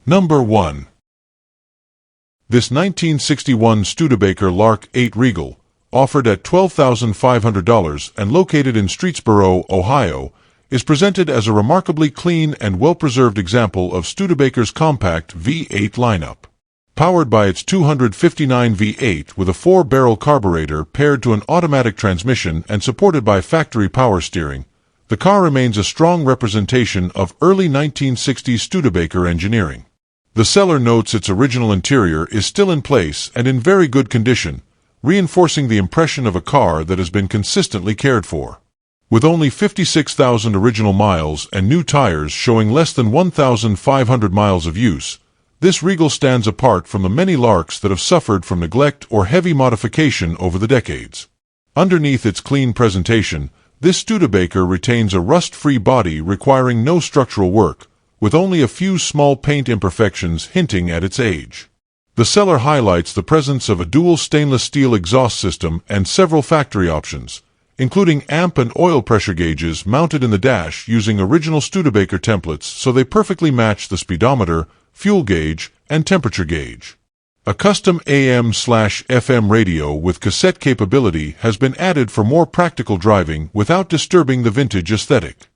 Number 1. This 1961 Studebaker Lark VIII Regal, offered at $12,500 and located in Streetsboro, Ohio, is presented as a remarkably clean and well-preserved example of Studebaker's compact V8 lineup. Powered by its 259 V8 with a 4-barrel carburetor paired to an automatic transmission and supported by factory power steering, the car remains a strong representation of early 1960s Studebaker engineering. The seller notes its original interior is still in place and in very good condition, reinforcing the impression of a car that has been consistently cared for. With only 56,000 original miles and new tires showing less than 1,500 miles of use, this Regal stands apart from the many Larks that have suffered from neglect or heavy modification over the decades. Underneath its clean presentation, this Studebaker retains a rust-free body requiring no structural work, with only a few small paint imperfections hinting at its age. The seller highlights the presence of a dual stainless steel exhaust system and several factory options, including amp and oil pressure gauges mounted in the dash using original Studebaker templates so they perfectly match the speedometer, fuel gauge, and temperature gauge. A custom AM/FM radio with cassette capability has been added for more practical driving without disturbing the vintage aesthetic.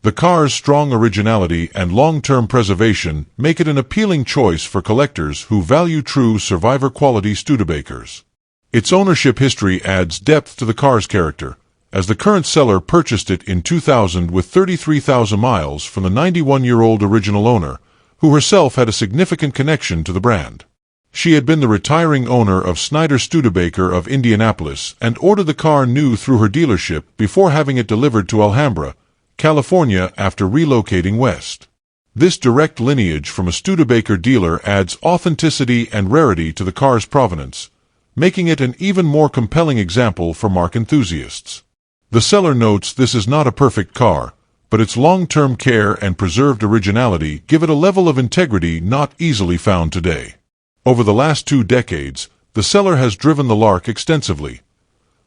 The car's strong originality and long-term preservation make it an appealing choice for collectors who value true survivor-quality Studebakers. Its ownership history adds depth to the car's character, as the current seller purchased it in 2000 with 33,000 miles from the 91-year-old original owner, who herself had a significant connection to the brand. She had been the retiring owner of Snyder Studebaker of Indianapolis and ordered the car new through her dealership before having it delivered to Alhambra, California after relocating west. This direct lineage from a Studebaker dealer adds authenticity and rarity to the car's provenance, making it an even more compelling example for marque enthusiasts. The seller notes this is not a perfect car, but its long-term care and preserved originality give it a level of integrity not easily found today. Over the last 2 decades, the seller has driven the Lark extensively,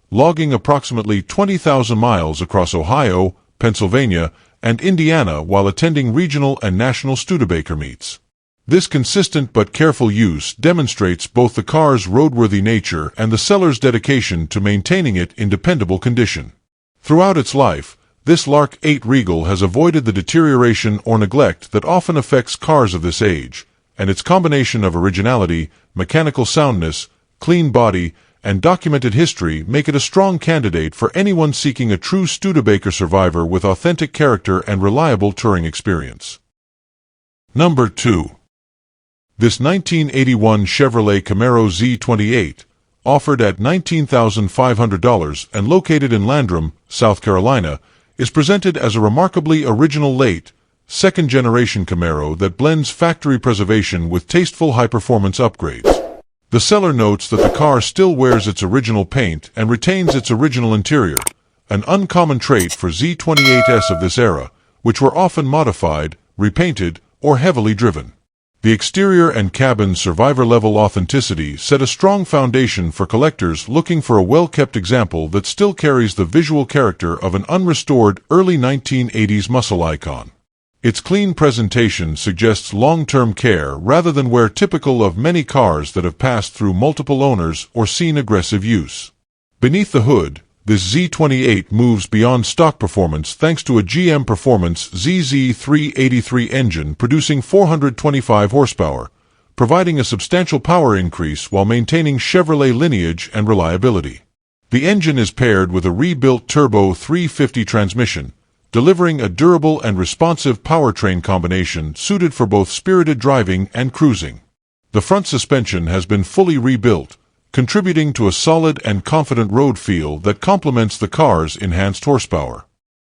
logging approximately 20,000 miles across Ohio, Pennsylvania, and Indiana while attending regional and national Studebaker meets. This consistent but careful use demonstrates both the car's roadworthy nature and the seller's dedication to maintaining it in dependable condition. Throughout its life, this Lark VIII Regal has avoided the deterioration or neglect that often affects cars of this age, and its combination of originality, mechanical soundness, clean body, and documented history make it a strong candidate for anyone seeking a true Studebaker survivor with authentic character and reliable touring experience. Number 2. This 1981 Chevrolet Camaro Z28, offered at $19,500 and located in Landrum, South Carolina, is presented as a remarkably original late, second-generation Camaro that blends factory preservation with tasteful high-performance upgrades. The seller notes that the car still wears its original paint and retains its original interior, an uncommon trait for Z28s of this era, which were often modified, repainted, or heavily driven. The exterior and cabin's survivor-level authenticity set a strong foundation for collectors looking for a well-kept example that still carries the visual character of an unrestored early 1980s muscle icon. Its clean presentation suggests long-term care rather than wear typical of many cars that have passed through multiple owners or seen aggressive use. Beneath the hood, this Z28 moves beyond stock performance thanks to a GM Performance ZZ383 engine producing 425 horsepower, providing a substantial power increase while maintaining Chevrolet lineage and reliability. The engine is paired with a rebuilt turbo 350 transmission, delivering a durable and responsive powertrain combination suited for both spirited driving and cruising. The front suspension has been fully rebuilt, contributing to a solid and confident road feel that complements the car's enhanced horsepower.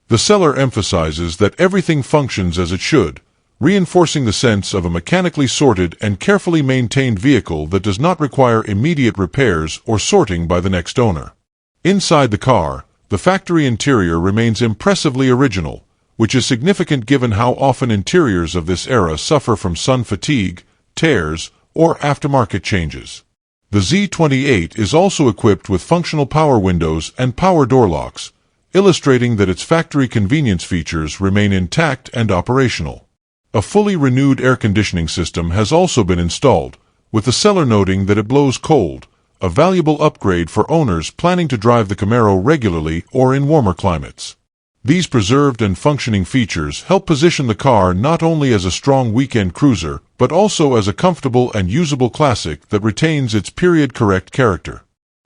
The seller emphasizes that everything functions as it should, reinforcing the sense of a mechanically sorted and carefully maintained vehicle that does not require immediate repairs or sorting by the next owner. Inside the car, the factory interior remains impressively original, which is significant given how often interiors of this era suffer from sun fatigue, tears, or aftermarket changes. The Z28 is also equipped with functional power windows and power door locks, illustrating that its factory convenience features remain intact and operational. A fully renewed air conditioning system has also been installed, with the seller noting that it blows cold, a valuable upgrade for owners planning to drive the Camaro regularly or in warmer climates. These preserved and functioning features help position the car not only as a strong weekend cruiser, but also as a comfortable and usable classic that retains its period-correct character.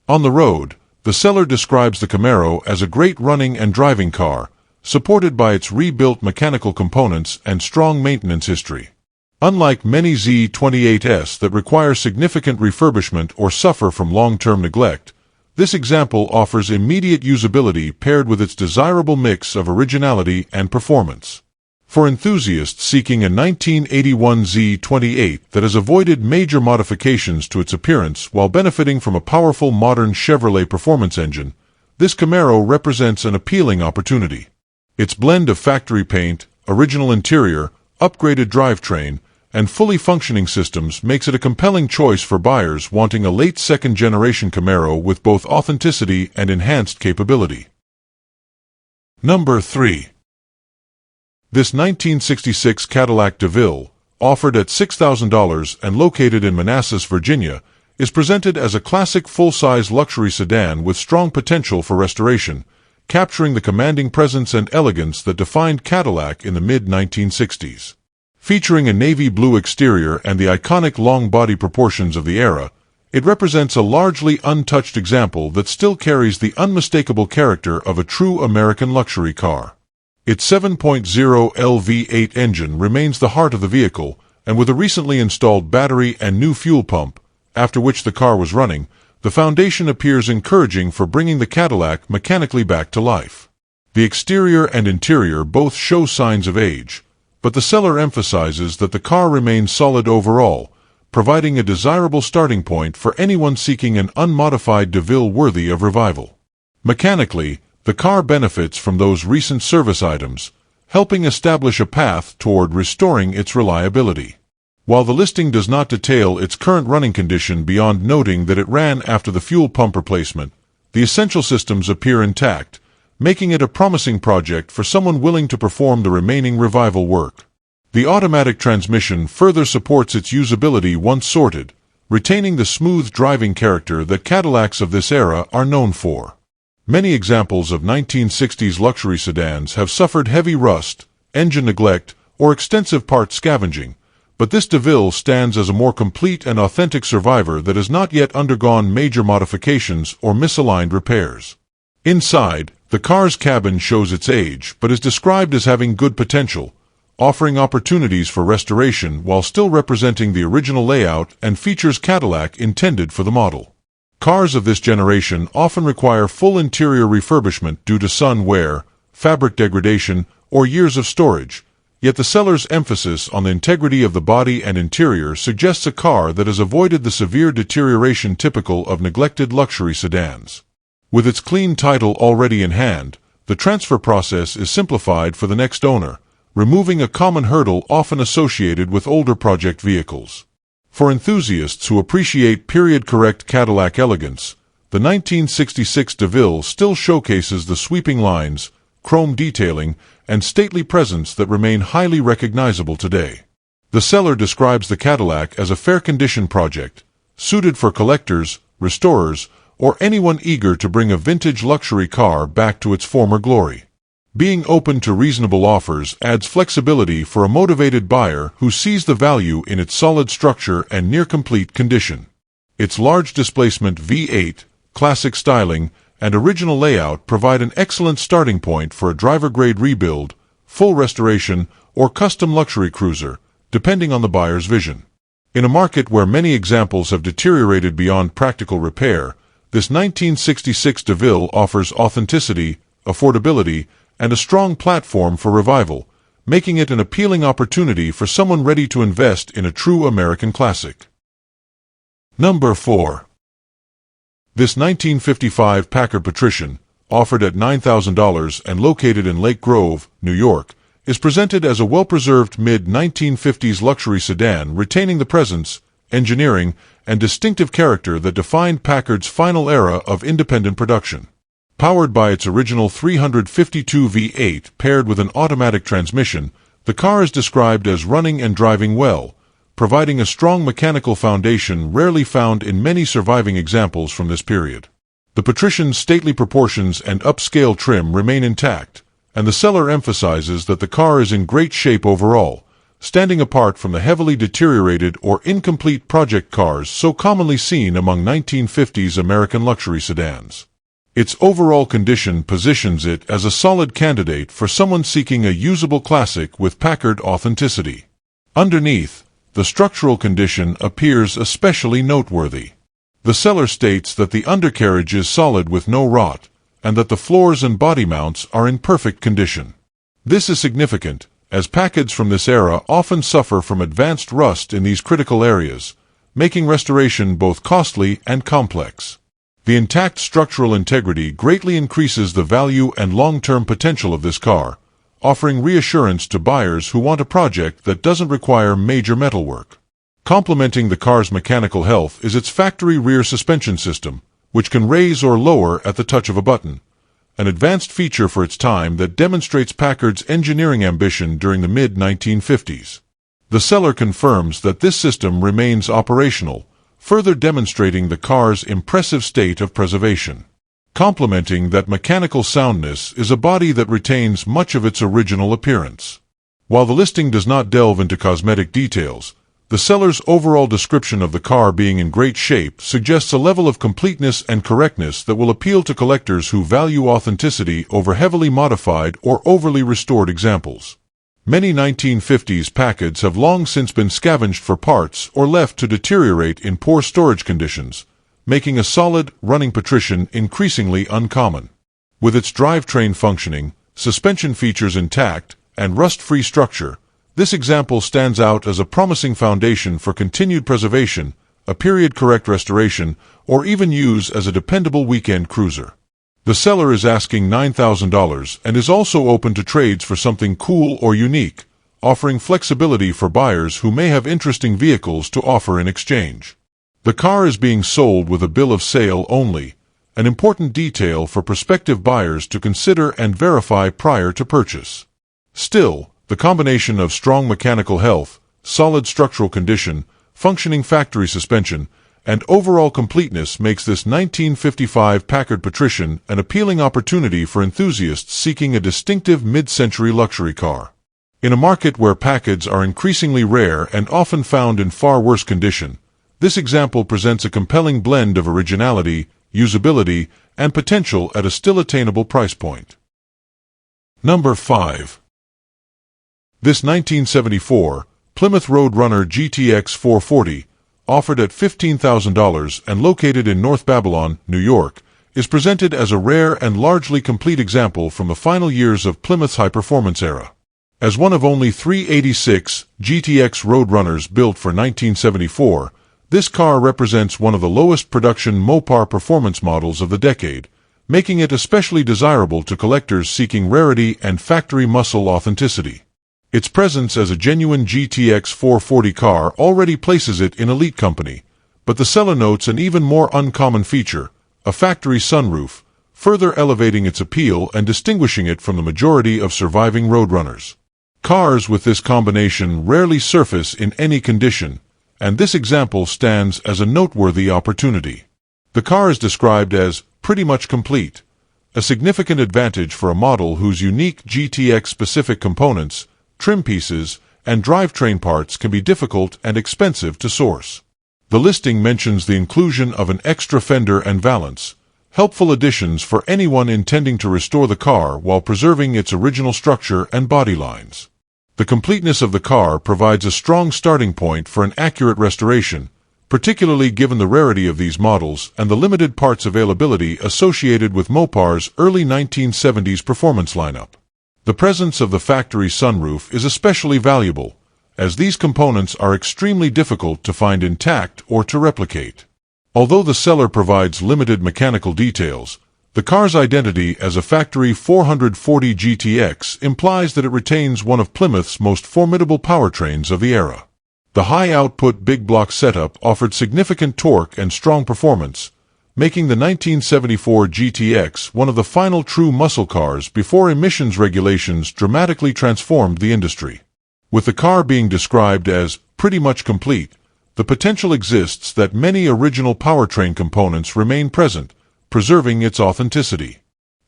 On the road, the seller describes the Camaro as a great running and driving car, supported by its rebuilt mechanical components and strong maintenance history. Unlike many Z28s that require significant refurbishment or suffer from long-term neglect, this example offers immediate usability paired with its desirable mix of originality and performance. For enthusiasts seeking a 1981 Z28 that has avoided major modifications to its appearance while benefiting from a powerful modern Chevrolet performance engine, this Camaro represents an appealing opportunity. Its blend of factory paint, original interior, upgraded drivetrain, and fully functioning systems makes it a compelling choice for buyers wanting a late second-generation Camaro with both authenticity and enhanced capability. Number 3. This 1966 Cadillac DeVille, offered at $6,000 and located in Manassas, Virginia, is presented as a classic full-size luxury sedan with strong potential for restoration, capturing the commanding presence and elegance that defined Cadillac in the mid-1960s. Featuring a navy blue exterior and the iconic long body proportions of the era, it represents a largely untouched example that still carries the unmistakable character of a true American luxury car. Its 7.0L V8 engine remains the heart of the vehicle, and with a recently installed battery and new fuel pump, after which the car was running, the foundation appears encouraging for bringing the Cadillac mechanically back to life. The exterior and interior both show signs of age, but the seller emphasizes that the car remains solid overall, providing a desirable starting point for anyone seeking an unmodified DeVille worthy of revival. Mechanically, the car benefits from those recent service items, helping establish a path toward restoring its reliability. While the listing does not detail its current running condition beyond noting that it ran after the fuel pump replacement, the essential systems appear intact, making it a promising project for someone willing to perform the remaining revival work. The automatic transmission further supports its usability once sorted, retaining the smooth driving character that Cadillacs of this era are known for. Many examples of 1960s luxury sedans have suffered heavy rust, engine neglect, or extensive part scavenging, but this DeVille stands as a more complete and authentic survivor that has not yet undergone major modifications or misaligned repairs. Inside, the car's cabin shows its age but is described as having good potential, offering opportunities for restoration while still representing the original layout and features Cadillac intended for the model. Cars of this generation often require full interior refurbishment due to sun wear, fabric degradation, or years of storage, yet the seller's emphasis on the integrity of the body and interior suggests a car that has avoided the severe deterioration typical of neglected luxury sedans. With its clean title already in hand, the transfer process is simplified for the next owner, removing a common hurdle often associated with older project vehicles. For enthusiasts who appreciate period-correct Cadillac elegance, the 1966 DeVille still showcases the sweeping lines, chrome detailing, and stately presence that remain highly recognizable today. The seller describes the Cadillac as a fair-condition project, suited for collectors, restorers, or anyone eager to bring a vintage luxury car back to its former glory. Being open to reasonable offers adds flexibility for a motivated buyer who sees the value in its solid structure and near-complete condition. Its large displacement V8, classic styling, and original layout provide an excellent starting point for a driver-grade rebuild, full restoration, or custom luxury cruiser, depending on the buyer's vision. In a market where many examples have deteriorated beyond practical repair, this 1966 DeVille offers authenticity, affordability, and a strong platform for revival, making it an appealing opportunity for someone ready to invest in a true American classic. Number 4. This 1955 Packard Patrician, offered at $9,000 and located in Lake Grove, New York, is presented as a well-preserved mid-1950s luxury sedan retaining the presence, engineering, and distinctive character that defined Packard's final era of independent production. Powered by its original 352 V8 paired with an automatic transmission, The car is described as running and driving well, providing a strong mechanical foundation rarely found in many surviving examples from this period. The patrician's stately proportions and upscale trim remain intact, and the seller emphasizes that the car is in great shape overall, standing apart from the heavily deteriorated or incomplete project cars so commonly seen among 1950s American luxury sedans. Its overall condition positions it as a solid candidate for someone seeking a usable classic with Packard authenticity. Underneath, the structural condition appears especially noteworthy. The seller states that the undercarriage is solid with no rot, and that the floors and body mounts are in perfect condition. This is significant, as Packards from this era often suffer from advanced rust in these critical areas, making restoration both costly and complex. The intact structural integrity greatly increases the value and long-term potential of this car, offering reassurance to buyers who want a project that doesn't require major metalwork. Complementing the car's mechanical health is its factory rear suspension system, which can raise or lower at the touch of a button, an advanced feature for its time that demonstrates Packard's engineering ambition during the mid-1950s. The seller confirms that this system remains operational, further demonstrating the car's impressive state of preservation. Complementing that mechanical soundness is a body that retains much of its original appearance. While the listing does not delve into cosmetic details, the seller's overall description of the car being in great shape suggests a level of completeness and correctness that will appeal to collectors who value authenticity over heavily modified or overly restored examples. Many 1950s Packards have long since been scavenged for parts or left to deteriorate in poor storage conditions, making a solid, running patrician increasingly uncommon. With its drivetrain functioning, suspension features intact, and rust-free structure, this example stands out as a promising foundation for continued preservation, a period-correct restoration, or even use as a dependable weekend cruiser. The seller is asking $9,000 and is also open to trades for something cool or unique, offering flexibility for buyers who may have interesting vehicles to offer in exchange. The car is being sold with a bill of sale only, an important detail for prospective buyers to consider and verify prior to purchase. Still, the combination of strong mechanical health, solid structural condition, functioning factory suspension, and overall completeness makes this 1955 Packard Patrician an appealing opportunity for enthusiasts seeking a distinctive mid-century luxury car. In a market where Packards are increasingly rare and often found in far worse condition, this example presents a compelling blend of originality, usability, and potential at a still attainable price point. Number 5. This 1974 Plymouth Roadrunner GTX 440, offered at $15,000 and located in North Babylon, New York, is presented as a rare and largely complete example from the final years of Plymouth's high-performance era. As one of only 386 GTX Roadrunners built for 1974, this car represents one of the lowest production Mopar performance models of the decade, making it especially desirable to collectors seeking rarity and factory muscle authenticity. Its presence as a genuine GTX 440 car already places it in elite company, but the seller notes an even more uncommon feature, a factory sunroof, further elevating its appeal and distinguishing it from the majority of surviving Roadrunners. Cars with this combination rarely surface in any condition, and this example stands as a noteworthy opportunity. The car is described as pretty much complete, a significant advantage for a model whose unique GTX-specific components, trim pieces, and drivetrain parts can be difficult and expensive to source. The listing mentions the inclusion of an extra fender and valance, helpful additions for anyone intending to restore the car while preserving its original structure and body lines. The completeness of the car provides a strong starting point for an accurate restoration, particularly given the rarity of these models and the limited parts availability associated with Mopar's early 1970s performance lineup. The presence of the factory sunroof is especially valuable, as these components are extremely difficult to find intact or to replicate. Although the seller provides limited mechanical details, the car's identity as a factory 440 GTX implies that it retains one of Plymouth's most formidable powertrains of the era. The high-output big block setup offered significant torque and strong performance, making the 1974 GTX one of the final true muscle cars before emissions regulations dramatically transformed the industry. With the car being described as pretty much complete, the potential exists that many original powertrain components remain present, preserving its authenticity.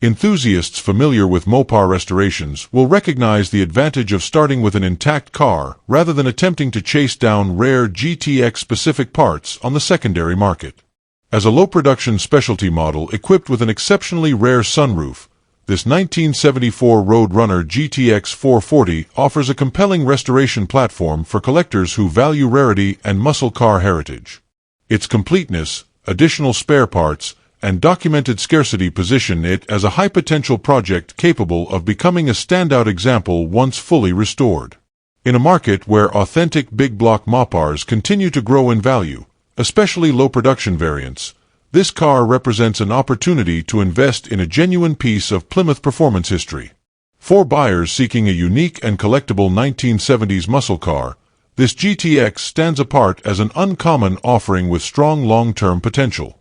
Enthusiasts familiar with Mopar restorations will recognize the advantage of starting with an intact car rather than attempting to chase down rare GTX-specific parts on the secondary market. As a low-production specialty model equipped with an exceptionally rare sunroof, this 1974 Roadrunner GTX 440 offers a compelling restoration platform for collectors who value rarity and muscle car heritage. Its completeness, additional spare parts, and documented scarcity position it as a high-potential project capable of becoming a standout example once fully restored. In a market where authentic big-block Mopars continue to grow in value, especially low-production variants, this car represents an opportunity to invest in a genuine piece of Plymouth performance history. For buyers seeking a unique and collectible 1970s muscle car, this GTX stands apart as an uncommon offering with strong long-term potential.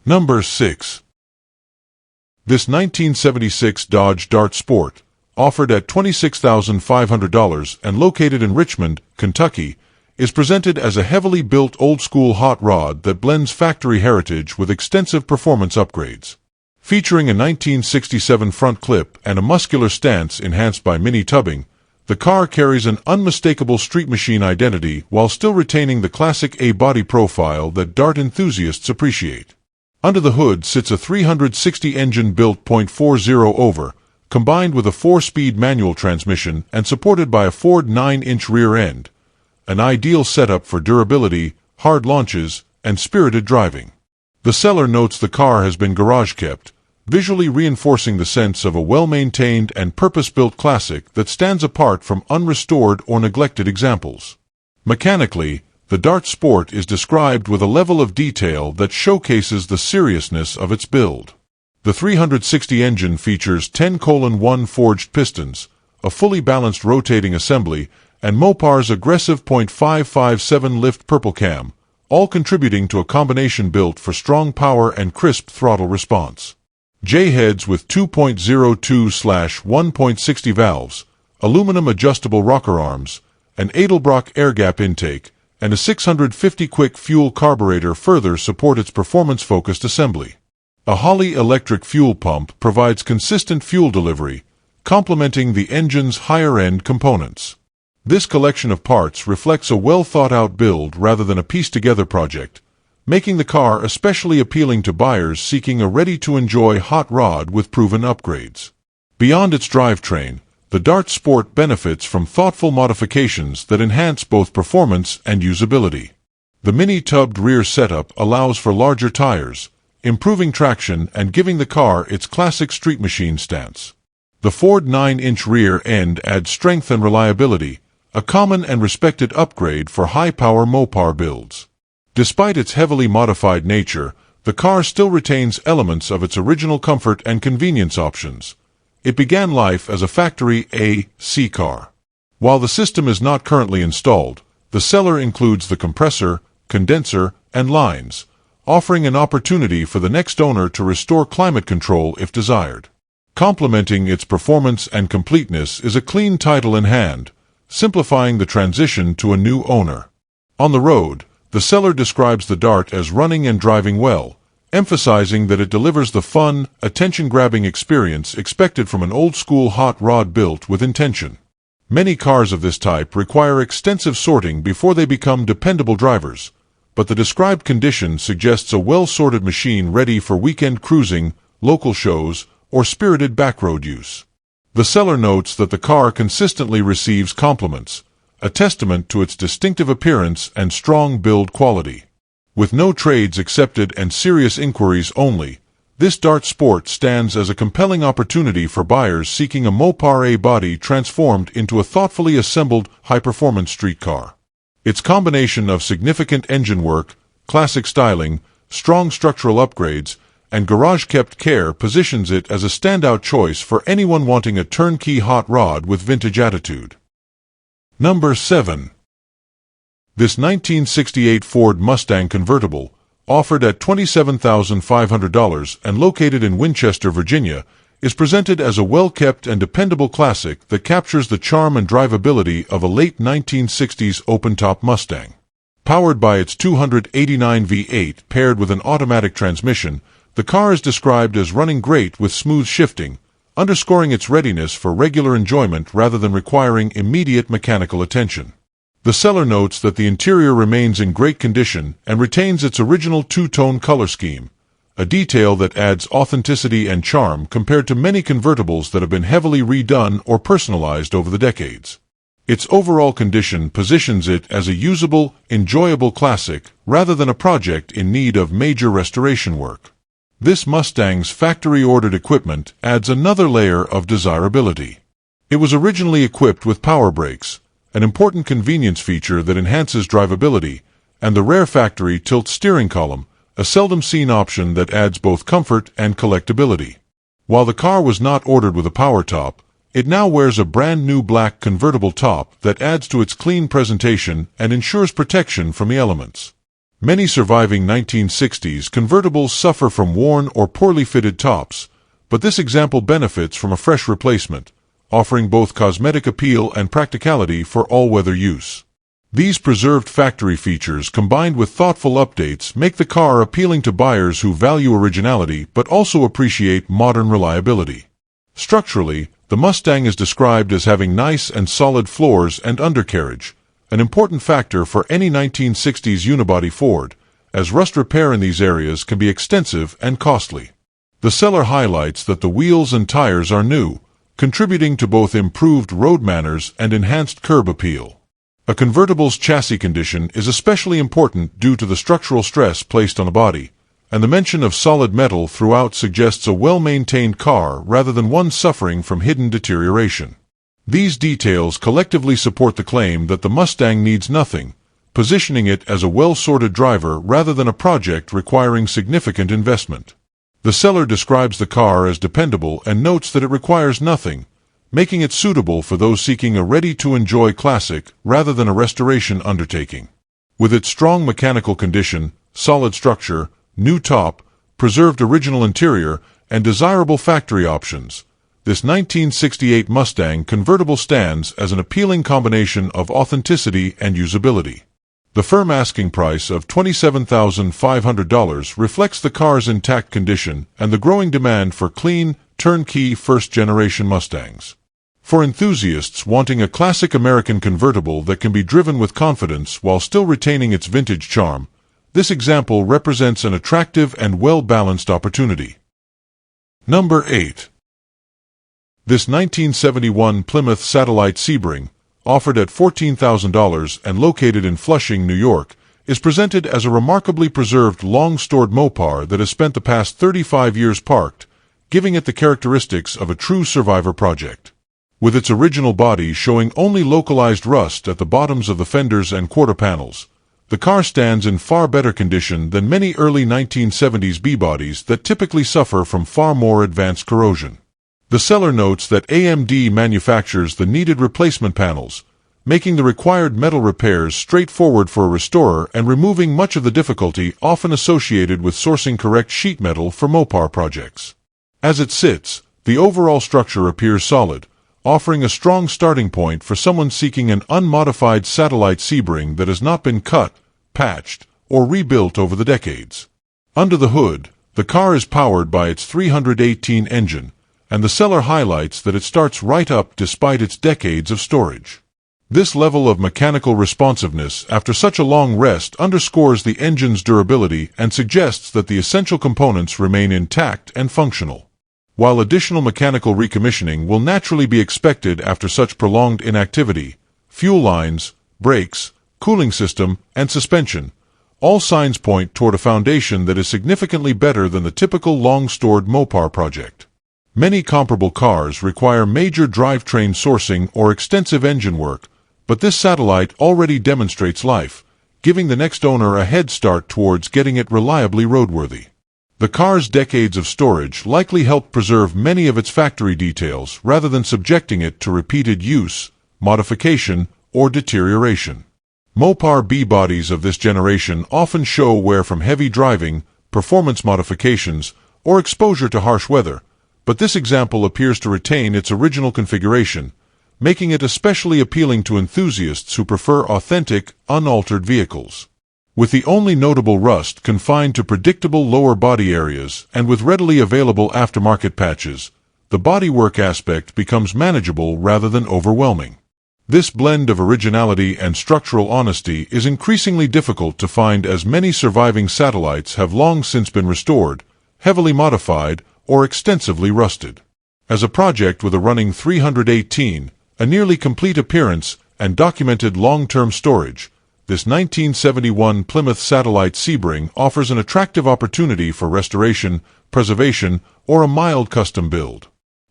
Number 6. This 1976 Dodge Dart Sport, offered at $26,500 and located in Richmond, Kentucky, is presented as a heavily built old-school hot rod that blends factory heritage with extensive performance upgrades. Featuring a 1967 front clip and a muscular stance enhanced by mini tubbing, the car carries an unmistakable street machine identity while still retaining the classic A body profile that Dart enthusiasts appreciate. Under the hood sits a 360 engine built .40 over, combined with a 4-speed manual transmission and supported by a Ford 9-inch rear end, an ideal setup for durability, hard launches, and spirited driving. The seller notes the car has been garage-kept, visually reinforcing the sense of a well-maintained and purpose-built classic that stands apart from unrestored or neglected examples. Mechanically, the Dart Sport is described with a level of detail that showcases the seriousness of its build. The 360 engine features 10:1 forged pistons, a fully balanced rotating assembly, and Mopar's aggressive .557 lift purple cam, all contributing to a combination built for strong power and crisp throttle response. J-heads with 2.02/1.60 valves, aluminum adjustable rocker arms, an Edelbrock air gap intake, and a 650 quick fuel carburetor further support its performance-focused assembly. A Holley electric fuel pump provides consistent fuel delivery, complementing the engine's higher-end components. This collection of parts reflects a well-thought-out build rather than a pieced-together project, making the car especially appealing to buyers seeking a ready-to-enjoy hot rod with proven upgrades. Beyond its drivetrain, the Dart Sport benefits from thoughtful modifications that enhance both performance and usability. The mini-tubbed rear setup allows for larger tires, improving traction and giving the car its classic street machine stance. The Ford 9-inch rear end adds strength and reliability, a common and respected upgrade for high-power Mopar builds. Despite its heavily modified nature, the car still retains elements of its original comfort and convenience options. It began life as a factory AC car. While the system is not currently installed, the seller includes the compressor, condenser, and lines, offering an opportunity for the next owner to restore climate control if desired. Complementing its performance and completeness is a clean title in hand, simplifying the transition to a new owner. On the road, the seller describes the Dart as running and driving well, emphasizing that it delivers the fun, attention-grabbing experience expected from an old-school hot rod built with intention. Many cars of this type require extensive sorting before they become dependable drivers, but the described condition suggests a well-sorted machine ready for weekend cruising, local shows, or spirited backroad use. The seller notes that the car consistently receives compliments, a testament to its distinctive appearance and strong build quality. With no trades accepted and serious inquiries only, this Dart Sport stands as a compelling opportunity for buyers seeking a Mopar A body transformed into a thoughtfully assembled, high-performance street car. Its combination of significant engine work, classic styling, strong structural upgrades, and garage-kept care positions it as a standout choice for anyone wanting a turnkey hot rod with vintage attitude. Number 7. This 1968 Ford Mustang convertible, offered at $27,500 and located in Winchester, Virginia, is presented as a well-kept and dependable classic that captures the charm and drivability of a late 1960s open-top Mustang. Powered by its 289 V8 paired with an automatic transmission, the car is described as running great with smooth shifting, underscoring its readiness for regular enjoyment rather than requiring immediate mechanical attention. The seller notes that the interior remains in great condition and retains its original two-tone color scheme, a detail that adds authenticity and charm compared to many convertibles that have been heavily redone or personalized over the decades. Its overall condition positions it as a usable, enjoyable classic rather than a project in need of major restoration work. This Mustang's factory-ordered equipment adds another layer of desirability. It was originally equipped with power brakes, an important convenience feature that enhances drivability, and the rare factory tilt steering column, a seldom-seen option that adds both comfort and collectability. While the car was not ordered with a power top, it now wears a brand-new black convertible top that adds to its clean presentation and ensures protection from the elements. Many surviving 1960s convertibles suffer from worn or poorly fitted tops, but this example benefits from a fresh replacement, offering both cosmetic appeal and practicality for all-weather use. These preserved factory features combined with thoughtful updates make the car appealing to buyers who value originality but also appreciate modern reliability. Structurally, the Mustang is described as having nice and solid floors and undercarriage, an important factor for any 1960s unibody Ford, as rust repair in these areas can be extensive and costly. The seller highlights that the wheels and tires are new, contributing to both improved road manners and enhanced curb appeal. A convertible's chassis condition is especially important due to the structural stress placed on the body, and the mention of solid metal throughout suggests a well-maintained car rather than one suffering from hidden deterioration. These details collectively support the claim that the Mustang needs nothing, positioning it as a well-sorted driver rather than a project requiring significant investment. The seller describes the car as dependable and notes that it requires nothing, making it suitable for those seeking a ready-to-enjoy classic rather than a restoration undertaking. With its strong mechanical condition, solid structure, new top, preserved original interior, and desirable factory options, this 1968 Mustang convertible stands as an appealing combination of authenticity and usability. The firm asking price of $27,500 reflects the car's intact condition and the growing demand for clean, turnkey first-generation Mustangs. For enthusiasts wanting a classic American convertible that can be driven with confidence while still retaining its vintage charm, this example represents an attractive and well-balanced opportunity. Number 8. This 1971 Plymouth Satellite Sebring, offered at $14,000 and located in Flushing, New York, is presented as a remarkably preserved long-stored Mopar that has spent the past 35 years parked, giving it the characteristics of a true survivor project. With its original body showing only localized rust at the bottoms of the fenders and quarter panels, the car stands in far better condition than many early 1970s B-bodies that typically suffer from far more advanced corrosion. The seller notes that AMD manufactures the needed replacement panels, making the required metal repairs straightforward for a restorer and removing much of the difficulty often associated with sourcing correct sheet metal for Mopar projects. As it sits, the overall structure appears solid, offering a strong starting point for someone seeking an unmodified satellite Sebring that has not been cut, patched, or rebuilt over the decades. Under the hood, the car is powered by its 318 engine, and the seller highlights that it starts right up despite its decades of storage. This level of mechanical responsiveness after such a long rest underscores the engine's durability and suggests that the essential components remain intact and functional. While additional mechanical recommissioning will naturally be expected after such prolonged inactivity, fuel lines, brakes, cooling system, and suspension, all signs point toward a foundation that is significantly better than the typical long-stored Mopar project. Many comparable cars require major drivetrain sourcing or extensive engine work, but this satellite already demonstrates life, giving the next owner a head start towards getting it reliably roadworthy. The car's decades of storage likely helped preserve many of its factory details rather than subjecting it to repeated use, modification, or deterioration. Mopar B-bodies of this generation often show wear from heavy driving, performance modifications, or exposure to harsh weather, but this example appears to retain its original configuration, making it especially appealing to enthusiasts who prefer authentic, unaltered vehicles. With the only notable rust confined to predictable lower body areas and with readily available aftermarket patches, the bodywork aspect becomes manageable rather than overwhelming. This blend of originality and structural honesty is increasingly difficult to find, as many surviving satellites have long since been restored, heavily modified, or extensively rusted. As a project with a running 318, a nearly complete appearance, and documented long-term storage, this 1971 Plymouth Satellite Sebring offers an attractive opportunity for restoration, preservation, or a mild custom build.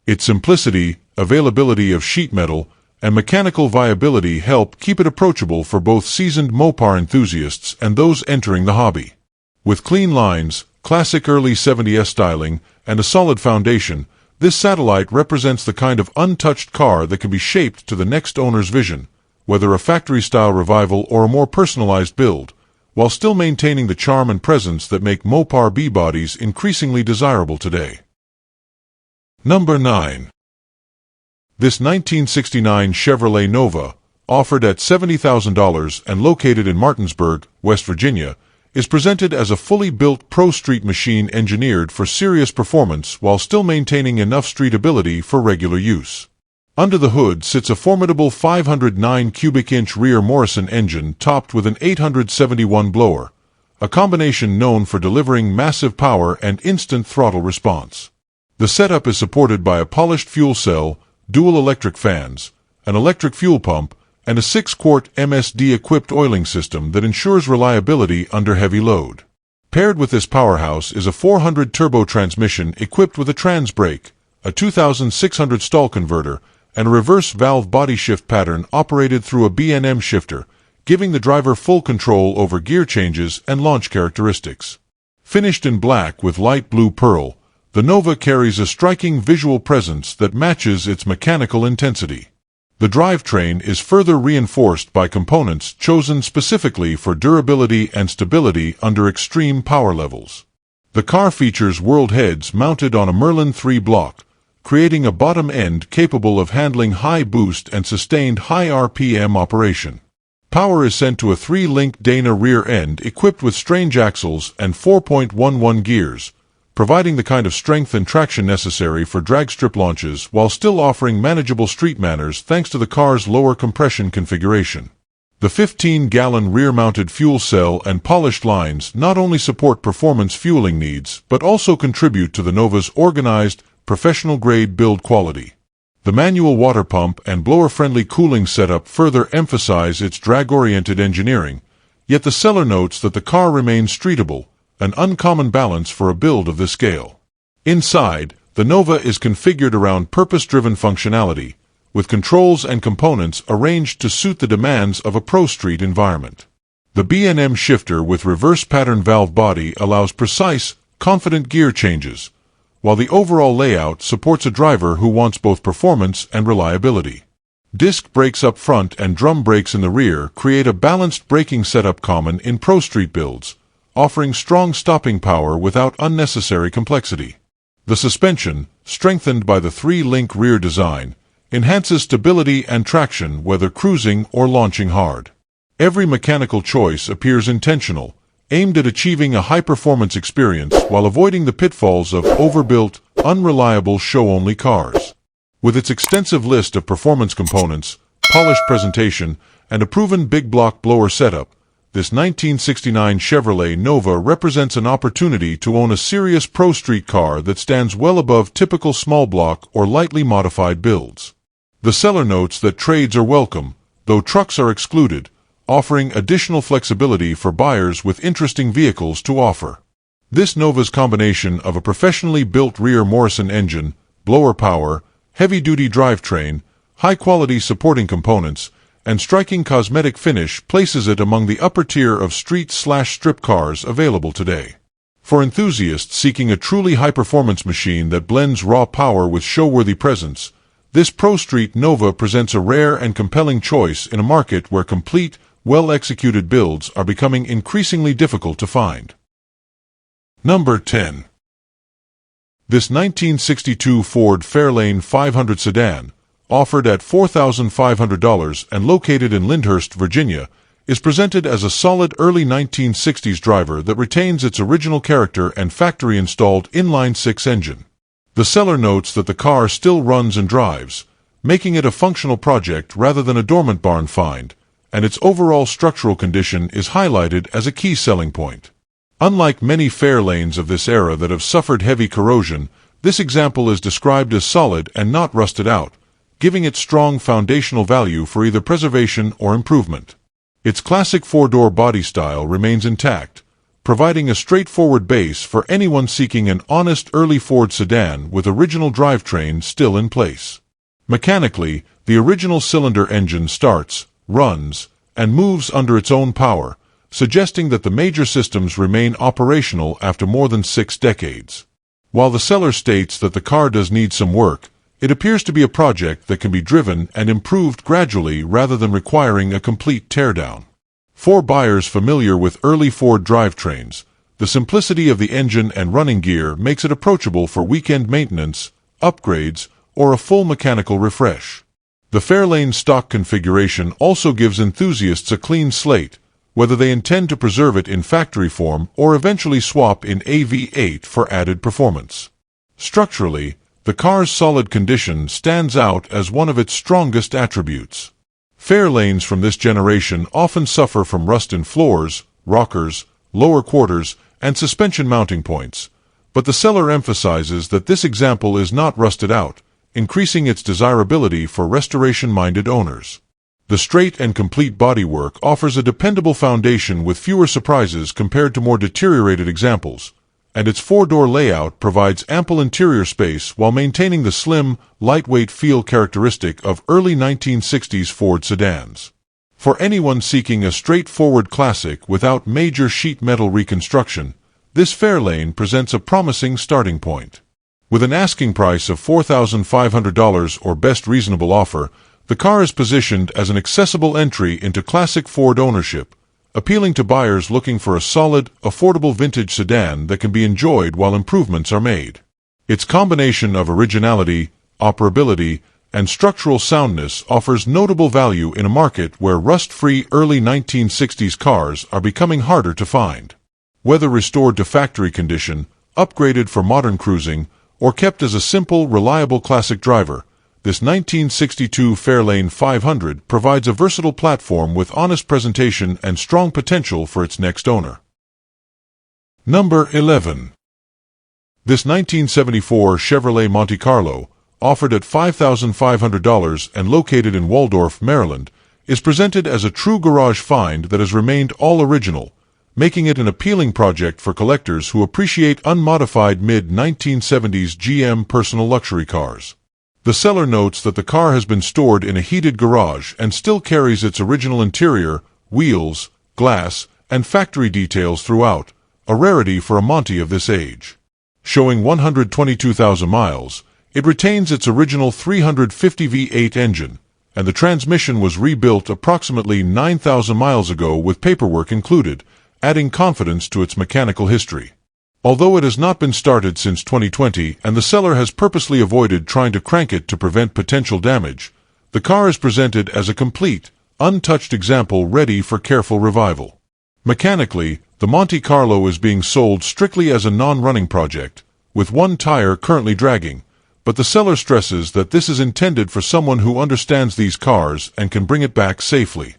Its simplicity, availability of sheet metal, and mechanical viability help keep it approachable for both seasoned Mopar enthusiasts and those entering the hobby. With clean lines, classic early 70s styling, and a solid foundation, this Satellite represents the kind of untouched car that can be shaped to the next owner's vision, whether a factory-style revival or a more personalized build, while still maintaining the charm and presence that make Mopar B-bodies increasingly desirable today. Number 9. This 1969 Chevrolet Nova, offered at $70,000 and located in Martinsburg, West Virginia, is presented as a fully built pro street machine engineered for serious performance while still maintaining enough streetability for regular use. Under the hood sits a formidable 509 cubic inch rear Morrison engine topped with an 871 blower, a combination known for delivering massive power and instant throttle response. The setup is supported by a polished fuel cell, dual electric fans, an electric fuel pump, and a 6-quart MSD-equipped oiling system that ensures reliability under heavy load. Paired with this powerhouse is a 400 turbo transmission equipped with a trans brake, a 2600 stall converter, and a reverse valve body shift pattern operated through a B&M shifter, giving the driver full control over gear changes and launch characteristics. Finished in black with light blue pearl, the Nova carries a striking visual presence that matches its mechanical intensity. The drivetrain is further reinforced by components chosen specifically for durability and stability under extreme power levels. The car features world heads mounted on a Merlin 3 block, creating a bottom end capable of handling high boost and sustained high RPM operation. Power is sent to a 3-link Dana rear end equipped with strange axles and 4.11 gears, providing the kind of strength and traction necessary for drag strip launches while still offering manageable street manners thanks to the car's lower compression configuration. The 15-gallon rear-mounted fuel cell and polished lines not only support performance fueling needs but also contribute to the Nova's organized, professional-grade build quality. The manual water pump and blower-friendly cooling setup further emphasize its drag-oriented engineering, yet the seller notes that the car remains streetable, an uncommon balance for a build of this scale. Inside, the Nova is configured around purpose-driven functionality, with controls and components arranged to suit the demands of a pro-street environment. The B&M shifter with reverse pattern valve body allows precise, confident gear changes, while the overall layout supports a driver who wants both performance and reliability. Disc brakes up front and drum brakes in the rear create a balanced braking setup common in pro-street builds, offering strong stopping power without unnecessary complexity. The suspension, strengthened by the 3-link rear design, enhances stability and traction whether cruising or launching hard. Every mechanical choice appears intentional, aimed at achieving a high-performance experience while avoiding the pitfalls of overbuilt, unreliable show-only cars. With its extensive list of performance components, polished presentation, and a proven big block blower setup, this 1969 Chevrolet Nova represents an opportunity to own a serious pro-street car that stands well above typical small block or lightly modified builds. The seller notes that trades are welcome, though trucks are excluded, offering additional flexibility for buyers with interesting vehicles to offer. This Nova's combination of a professionally built rear Morrison engine, blower power, heavy-duty drivetrain, high-quality supporting components, and striking cosmetic finish places it among the upper tier of street/strip cars available today. For enthusiasts seeking a truly high-performance machine that blends raw power with show-worthy presence, this Pro Street Nova presents a rare and compelling choice in a market where complete, well-executed builds are becoming increasingly difficult to find. Number 10. This 1962 Ford Fairlane 500 sedan, offered at $4,500 and located in Lyndhurst, Virginia, is presented as a solid early 1960s driver that retains its original character and factory-installed inline-six engine. The seller notes that the car still runs and drives, making it a functional project rather than a dormant barn find, and its overall structural condition is highlighted as a key selling point. Unlike many Fairlanes of this era that have suffered heavy corrosion, this example is described as solid and not rusted out, giving it strong foundational value for either preservation or improvement. Its classic four-door body style remains intact, providing a straightforward base for anyone seeking an honest early Ford sedan with original drivetrain still in place. Mechanically, the original cylinder engine starts, runs, and moves under its own power, suggesting that the major systems remain operational after more than 6 decades. While the seller states that the car does need some work, it appears to be a project that can be driven and improved gradually rather than requiring a complete teardown. For buyers familiar with early Ford drivetrains, the simplicity of the engine and running gear makes it approachable for weekend maintenance, upgrades, or a full mechanical refresh. The Fairlane stock configuration also gives enthusiasts a clean slate, whether they intend to preserve it in factory form or eventually swap in a V8 for added performance. Structurally, the car's solid condition stands out as one of its strongest attributes. Fairlanes from this generation often suffer from rust in floors, rockers, lower quarters, and suspension mounting points, but the seller emphasizes that this example is not rusted out, increasing its desirability for restoration-minded owners. The straight and complete bodywork offers a dependable foundation with fewer surprises compared to more deteriorated examples, and its four-door layout provides ample interior space while maintaining the slim, lightweight feel characteristic of early 1960s Ford sedans. For anyone seeking a straightforward classic without major sheet metal reconstruction, this Fairlane presents a promising starting point. With an asking price of $4,500 or best reasonable offer, the car is positioned as an accessible entry into classic Ford ownership, appealing to buyers looking for a solid, affordable vintage sedan that can be enjoyed while improvements are made. Its combination of originality, operability, and structural soundness offers notable value in a market where rust-free early 1960s cars are becoming harder to find. Whether restored to factory condition, upgraded for modern cruising, or kept as a simple, reliable classic driver, this 1962 Fairlane 500 provides a versatile platform with honest presentation and strong potential for its next owner. Number 11. This 1974 Chevrolet Monte Carlo, offered at $5,500 and located in Waldorf, Maryland, is presented as a true garage find that has remained all original, making it an appealing project for collectors who appreciate unmodified mid-1970s GM personal luxury cars. The seller notes that the car has been stored in a heated garage and still carries its original interior, wheels, glass, and factory details throughout, a rarity for a Monte of this age. Showing 122,000 miles, it retains its original 350 V8 engine, and the transmission was rebuilt approximately 9,000 miles ago with paperwork included, adding confidence to its mechanical history. Although it has not been started since 2020 and the seller has purposely avoided trying to crank it to prevent potential damage, the car is presented as a complete, untouched example ready for careful revival. Mechanically, the Monte Carlo is being sold strictly as a non-running project, with one tire currently dragging, but the seller stresses that this is intended for someone who understands these cars and can bring it back safely.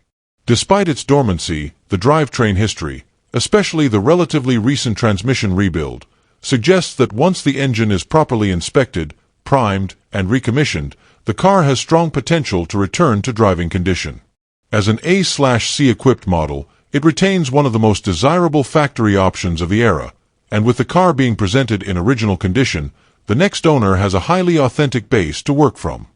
Despite its dormancy, the drivetrain history, especially the relatively recent transmission rebuild, suggests that once the engine is properly inspected, primed, and recommissioned, the car has strong potential to return to driving condition. As an A/C equipped model, it retains one of the most desirable factory options of the era, and with the car being presented in original condition, the next owner has a highly authentic base to work from.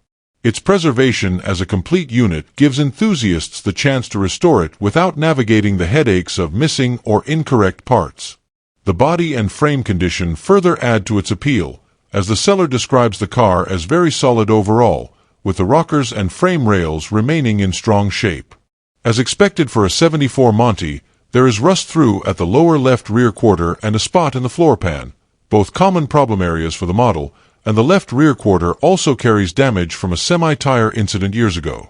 Its preservation as a complete unit gives enthusiasts the chance to restore it without navigating the headaches of missing or incorrect parts. The body and frame condition further add to its appeal, as the seller describes the car as very solid overall, with the rockers and frame rails remaining in strong shape. As expected for a 74 Monte, there is rust through at the lower left rear quarter and a spot in the floor pan, both common problem areas for the model, and the left rear quarter also carries damage from a semi-tire incident years ago.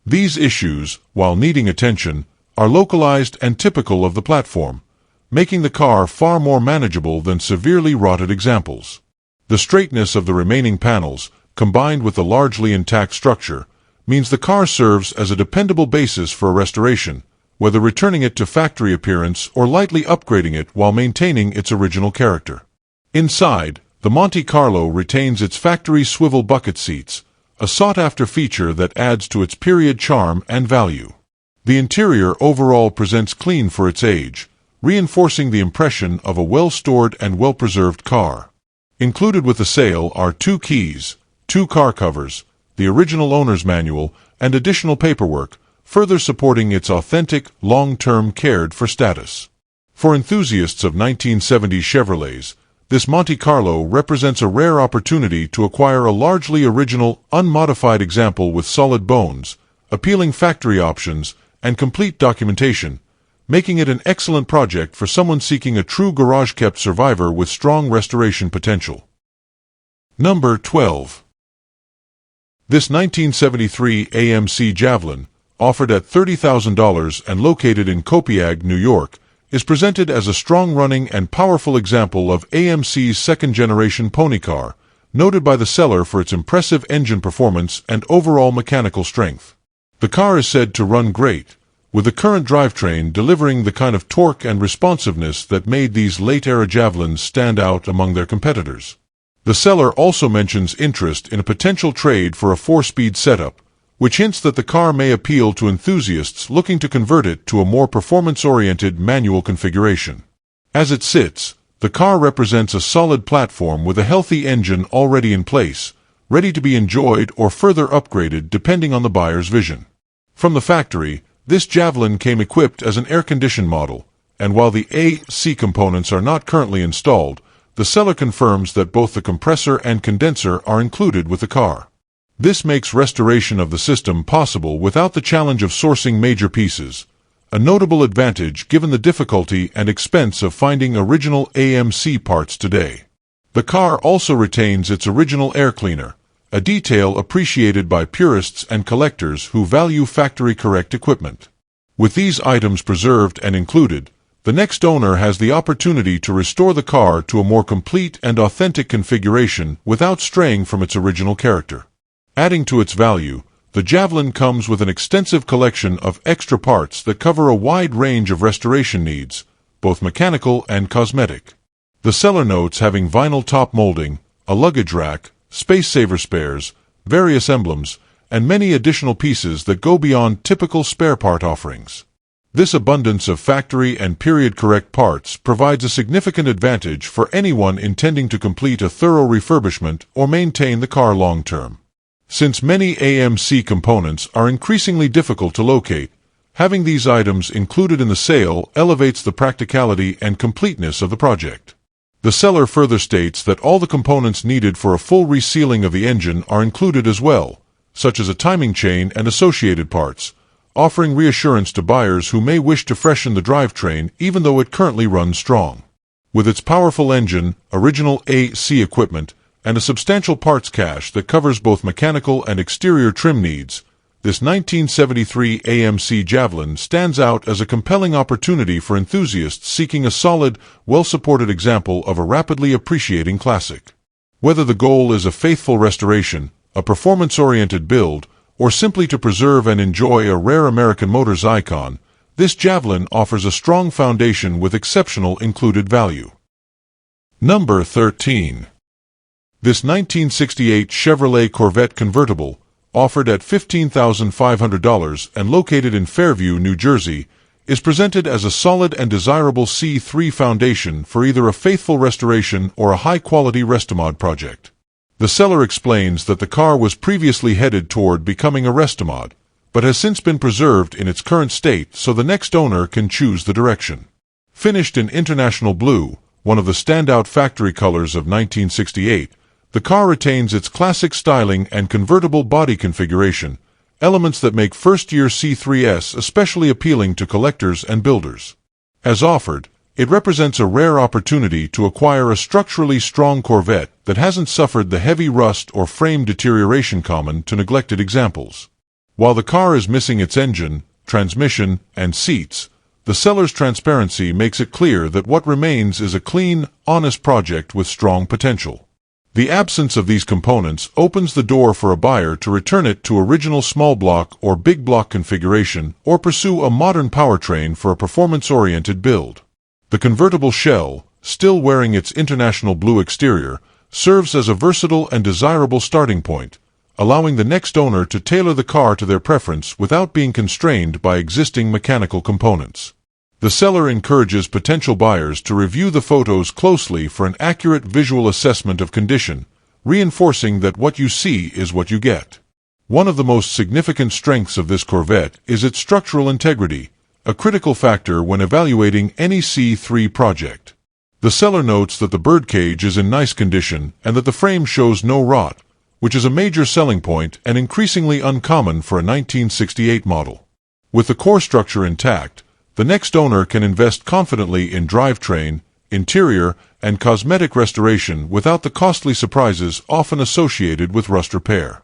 These issues, while needing attention, are localized and typical of the platform, making the car far more manageable than severely rotted examples. The straightness of the remaining panels, combined with the largely intact structure, means the car serves as a dependable basis for a restoration, whether returning it to factory appearance or lightly upgrading it while maintaining its original character. Inside, the Monte Carlo retains its factory swivel bucket seats, a sought-after feature that adds to its period charm and value. The interior overall presents clean for its age, reinforcing the impression of a well-stored and well-preserved car. Included with the sale are 2 keys, 2 car covers, the original owner's manual, and additional paperwork, further supporting its authentic, long-term cared-for status. For enthusiasts of 1970s Chevrolets, this Monte Carlo represents a rare opportunity to acquire a largely original, unmodified example with solid bones, appealing factory options, and complete documentation, making it an excellent project for someone seeking a true garage-kept survivor with strong restoration potential. Number 12. This 1973 AMC Javelin, offered at $30,000 and located in Copiague, New York, is presented as a strong-running and powerful example of AMC's second-generation pony car, noted by the seller for its impressive engine performance and overall mechanical strength. The car is said to run great, with the current drivetrain delivering the kind of torque and responsiveness that made these late-era Javelins stand out among their competitors. The seller also mentions interest in a potential trade for a 4-speed setup, which hints that the car may appeal to enthusiasts looking to convert it to a more performance-oriented manual configuration. As it sits, the car represents a solid platform with a healthy engine already in place, ready to be enjoyed or further upgraded depending on the buyer's vision. From the factory, this Javelin came equipped as an air-conditioned model, and while the AC components are not currently installed, the seller confirms that both the compressor and condenser are included with the car. This makes restoration of the system possible without the challenge of sourcing major pieces, a notable advantage given the difficulty and expense of finding original AMC parts today. The car also retains its original air cleaner, a detail appreciated by purists and collectors who value factory-correct equipment. With these items preserved and included, the next owner has the opportunity to restore the car to a more complete and authentic configuration without straying from its original character. Adding to its value, the Javelin comes with an extensive collection of extra parts that cover a wide range of restoration needs, both mechanical and cosmetic. The seller notes having vinyl top molding, a luggage rack, space-saver spares, various emblems, and many additional pieces that go beyond typical spare part offerings. This abundance of factory and period-correct parts provides a significant advantage for anyone intending to complete a thorough refurbishment or maintain the car long-term. Since many AMC components are increasingly difficult to locate, having these items included in the sale elevates the practicality and completeness of the project. The seller further states that all the components needed for a full resealing of the engine are included as well, such as a timing chain and associated parts, offering reassurance to buyers who may wish to freshen the drivetrain even though it currently runs strong. With its powerful engine, original AC equipment, and a substantial parts cache that covers both mechanical and exterior trim needs, this 1973 AMC Javelin stands out as a compelling opportunity for enthusiasts seeking a solid, well-supported example of a rapidly appreciating classic. Whether the goal is a faithful restoration, a performance-oriented build, or simply to preserve and enjoy a rare American motors icon, this Javelin offers a strong foundation with exceptional included value. Number 13. This 1968 Chevrolet Corvette convertible, offered at $15,500 and located in Fairview, New Jersey, is presented as a solid and desirable C3 foundation for either a faithful restoration or a high-quality restomod project. The seller explains that the car was previously headed toward becoming a restomod, but has since been preserved in its current state so the next owner can choose the direction. Finished in international blue, one of the standout factory colors of 1968, the car retains its classic styling and convertible body configuration, elements that make first-year C3s especially appealing to collectors and builders. As offered, It represents a rare opportunity to acquire a structurally strong Corvette that hasn't suffered the heavy rust or frame deterioration common to neglected examples. While the car is missing its engine, transmission, and seats, the seller's transparency makes it clear that what remains is a clean, honest project with strong potential. The absence of these components opens the door for a buyer to return it to original small block or big block configuration or pursue a modern powertrain for a performance-oriented build. The convertible shell, still wearing its international blue exterior, serves as a versatile and desirable starting point, allowing the next owner to tailor the car to their preference without being constrained by existing mechanical components. The seller encourages potential buyers to review the photos closely for an accurate visual assessment of condition, reinforcing that what you see is what you get. One of the most significant strengths of this Corvette is its structural integrity, a critical factor when evaluating any C3 project. The seller notes that the birdcage is in nice condition and that the frame shows no rot, which is a major selling point and increasingly uncommon for a 1968 model. With the core structure intact, the next owner can invest confidently in drivetrain, interior, and cosmetic restoration without the costly surprises often associated with rust repair.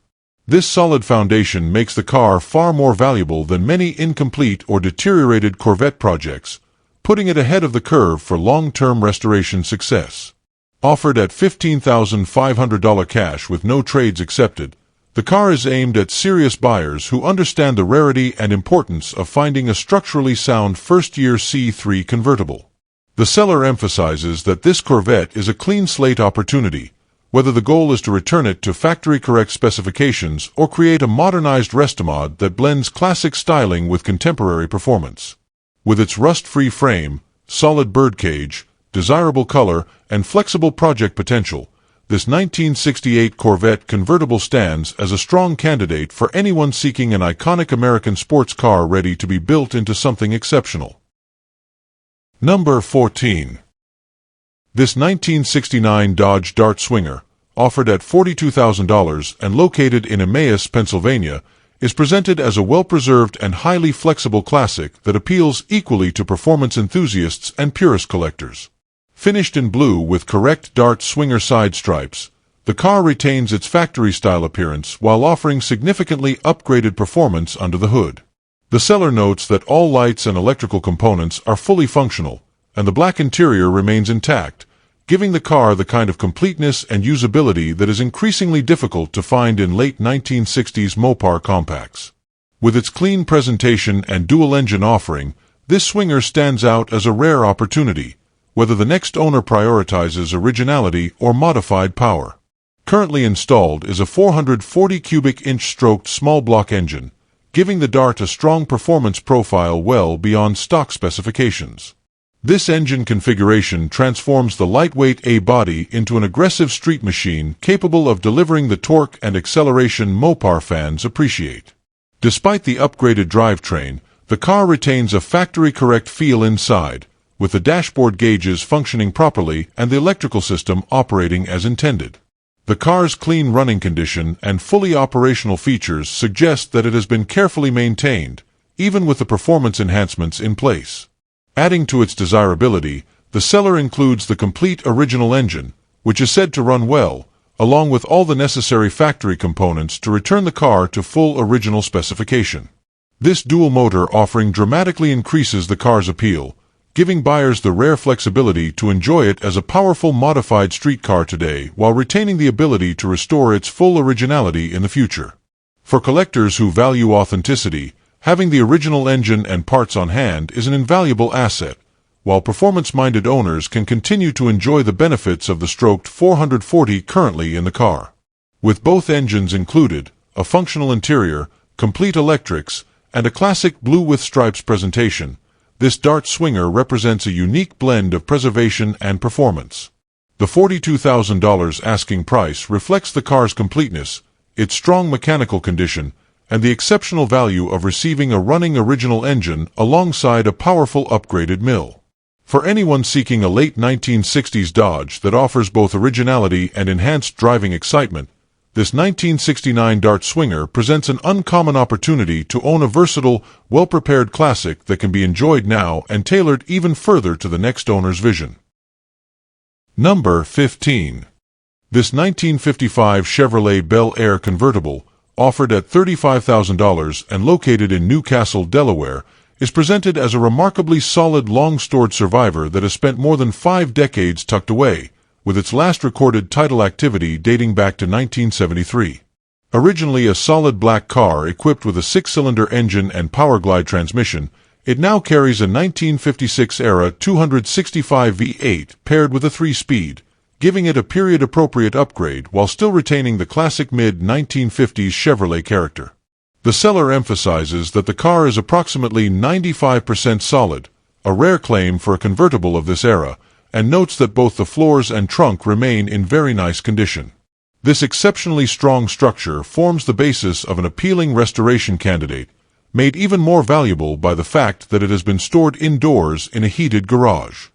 This solid foundation makes the car far more valuable than many incomplete or deteriorated Corvette projects, putting it ahead of the curve for long-term restoration success. Offered at $15,500 cash with no trades accepted, the car is aimed at serious buyers who understand the rarity and importance of finding a structurally sound first-year C3 convertible. The seller emphasizes that this Corvette is a clean slate opportunity, whether the goal is to return it to factory-correct specifications or create a modernized restomod that blends classic styling with contemporary performance. With its rust-free frame, solid birdcage, desirable color, and flexible project potential, this 1968 Corvette convertible stands as a strong candidate for anyone seeking an iconic American sports car ready to be built into something exceptional. Number 14. This 1969 Dodge Dart Swinger, offered at $42,000 and located in Emmaus, Pennsylvania, is presented as a well-preserved and highly flexible classic that appeals equally to performance enthusiasts and purist collectors. Finished in blue with correct Dart Swinger side stripes, the car retains its factory-style appearance while offering significantly upgraded performance under the hood. The seller notes that all lights and electrical components are fully functional, and the black interior remains intact, giving the car the kind of completeness and usability that is increasingly difficult to find in late 1960s Mopar compacts. With its clean presentation and dual-engine offering, this Swinger stands out as a rare opportunity, whether the next owner prioritizes originality or modified power. Currently installed is a 440 cubic inch stroked small block engine, giving the Dart a strong performance profile well beyond stock specifications. This engine configuration transforms the lightweight A body into an aggressive street machine capable of delivering the torque and acceleration Mopar fans appreciate. Despite the upgraded drivetrain, the car retains a factory-correct feel inside, with the dashboard gauges functioning properly and the electrical system operating as intended. The car's clean running condition and fully operational features suggest that it has been carefully maintained, even with the performance enhancements in place. Adding to its desirability, the seller includes the complete original engine, which is said to run well, along with all the necessary factory components to return the car to full original specification. This dual motor offering dramatically increases the car's appeal, giving buyers the rare flexibility to enjoy it as a powerful modified street car today while retaining the ability to restore its full originality in the future. For collectors who value authenticity, having the original engine and parts on hand is an invaluable asset, while performance-minded owners can continue to enjoy the benefits of the stroked 440 currently in the car. With both engines included, a functional interior, complete electrics, and a classic blue with stripes presentation, this Dart Swinger represents a unique blend of preservation and performance. The $42,000 asking price reflects the car's completeness, its strong mechanical condition, and the exceptional value of receiving a running original engine alongside a powerful upgraded mill. For anyone seeking a late 1960s Dodge that offers both originality and enhanced driving excitement, This 1969 Dart Swinger presents an uncommon opportunity to own a versatile, well-prepared classic that can be enjoyed now and tailored even further to the next owner's vision. Number 15. This 1955 Chevrolet Bel Air convertible, offered at $35,000 and located in Newcastle, Delaware, is presented as a remarkably solid long-stored survivor that has spent more than 5 decades tucked away, with its last recorded title activity dating back to 1973. Originally a solid black car equipped with a 6-cylinder engine and powerglide transmission, it now carries a 1956-era 265 V8 paired with a 3-speed, giving it a period-appropriate upgrade while still retaining the classic mid-1950s Chevrolet character. The seller emphasizes that the car is approximately 95% solid, a rare claim for a convertible of this era, and notes that both the floors and trunk remain in very nice condition. This exceptionally strong structure forms the basis of an appealing restoration candidate, made even more valuable by the fact that it has been stored indoors in a heated garage.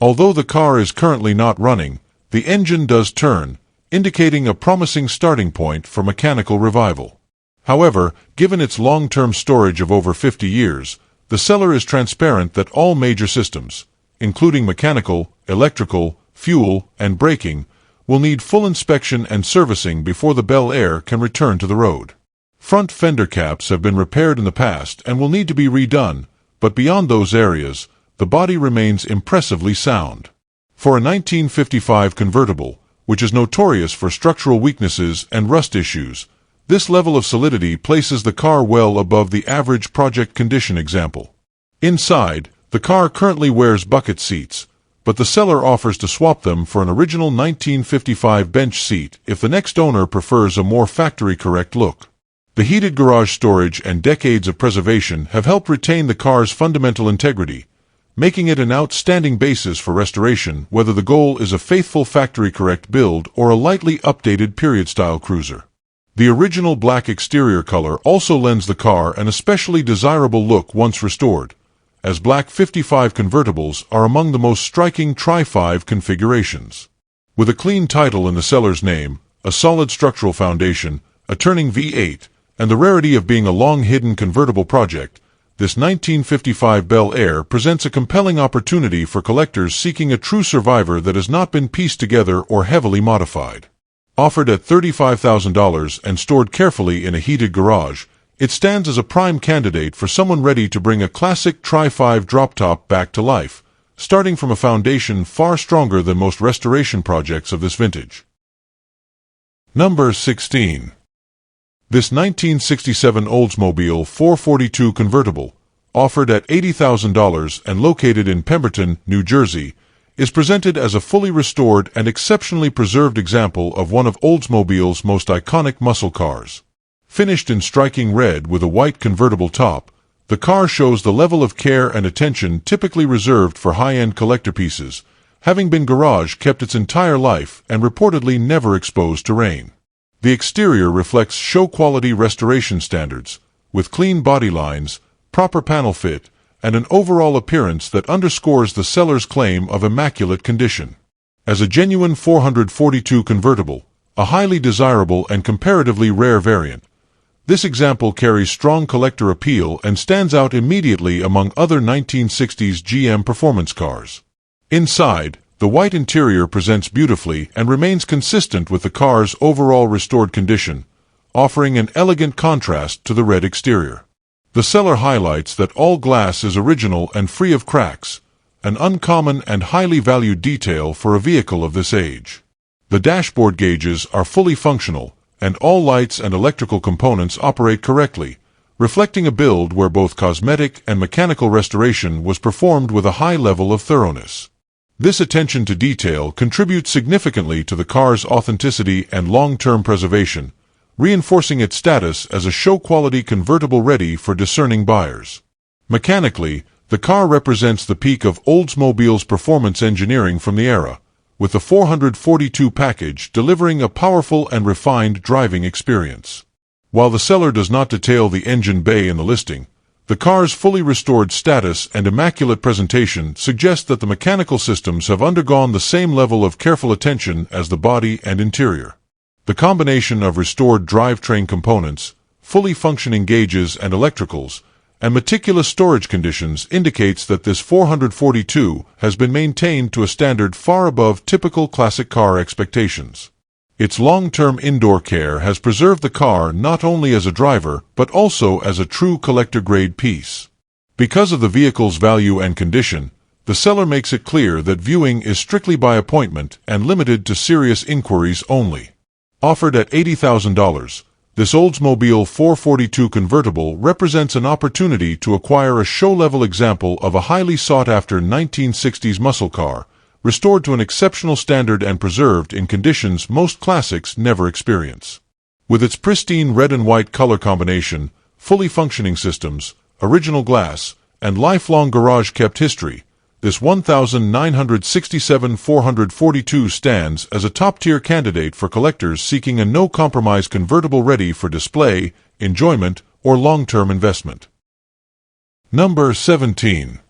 Although the car is currently not running, the engine does turn, indicating a promising starting point for mechanical revival. However, given its long-term storage of over 50 years, the seller is transparent that all major systems, including mechanical, electrical, fuel, and braking, will need full inspection and servicing before the Bel Air can return to the road. Front fender caps have been repaired in the past and will need to be redone, but beyond those areas, the body remains impressively sound. For a 1955 convertible, which is notorious for structural weaknesses and rust issues, this level of solidity places the car well above the average project condition example. Inside, the car currently wears bucket seats, but the seller offers to swap them for an original 1955 bench seat if the next owner prefers a more factory-correct look. The heated garage storage and decades of preservation have helped retain the car's fundamental integrity, making it an outstanding basis for restoration whether the goal is a faithful factory-correct build or a lightly updated period-style cruiser. The original black exterior color also lends the car an especially desirable look once restored, as black 55 convertibles are among the most striking Tri-5 configurations. With a clean title in the seller's name, a solid structural foundation, a turning V8, and the rarity of being a long-hidden convertible project, this 1955 Bel Air presents a compelling opportunity for collectors seeking a true survivor that has not been pieced together or heavily modified. Offered at $35,000 and stored carefully in a heated garage, it stands as a prime candidate for someone ready to bring a classic Tri-5 drop-top back to life, starting from a foundation far stronger than most restoration projects of this vintage. Number 16. This 1967 Oldsmobile 442 convertible, offered at $80,000 and located in Pemberton, New Jersey, is presented as a fully restored and exceptionally preserved example of one of Oldsmobile's most iconic muscle cars. Finished in striking red with a white convertible top, the car shows the level of care and attention typically reserved for high-end collector pieces, having been garage kept its entire life and reportedly never exposed to rain. The exterior reflects show-quality restoration standards, with clean body lines, proper panel fit, and an overall appearance that underscores the seller's claim of immaculate condition. As a genuine 442 convertible, a highly desirable and comparatively rare variant, this example carries strong collector appeal and stands out immediately among other 1960s GM performance cars. Inside, the white interior presents beautifully and remains consistent with the car's overall restored condition, offering an elegant contrast to the red exterior. The seller highlights that all glass is original and free of cracks, an uncommon and highly valued detail for a vehicle of this age. The dashboard gauges are fully functional, and all lights and electrical components operate correctly, reflecting a build where both cosmetic and mechanical restoration was performed with a high level of thoroughness. This attention to detail contributes significantly to the car's authenticity and long-term preservation, reinforcing its status as a show-quality convertible ready for discerning buyers. Mechanically, the car represents the peak of Oldsmobile's performance engineering from the era, with the 442 package delivering a powerful and refined driving experience. While the seller does not detail the engine bay in the listing, the car's fully restored status and immaculate presentation suggest that the mechanical systems have undergone the same level of careful attention as the body and interior. The combination of restored drivetrain components, fully functioning gauges and electricals, and meticulous storage conditions indicates that this 442 has been maintained to a standard far above typical classic car expectations. Its long-term indoor care has preserved the car not only as a driver but also as a true collector-grade piece. Because of the vehicle's value and condition, the seller makes it clear that viewing is strictly by appointment and limited to serious inquiries only. Offered at $80,000, this Oldsmobile 442 convertible represents an opportunity to acquire a show-level example of a highly sought-after 1960s muscle car, restored to an exceptional standard and preserved in conditions most classics never experience. With its pristine red and white color combination, fully functioning systems, original glass, and lifelong garage-kept history, this 1967 442 stands as a top-tier candidate for collectors seeking a no-compromise convertible ready for display, enjoyment, or long-term investment. Number 17.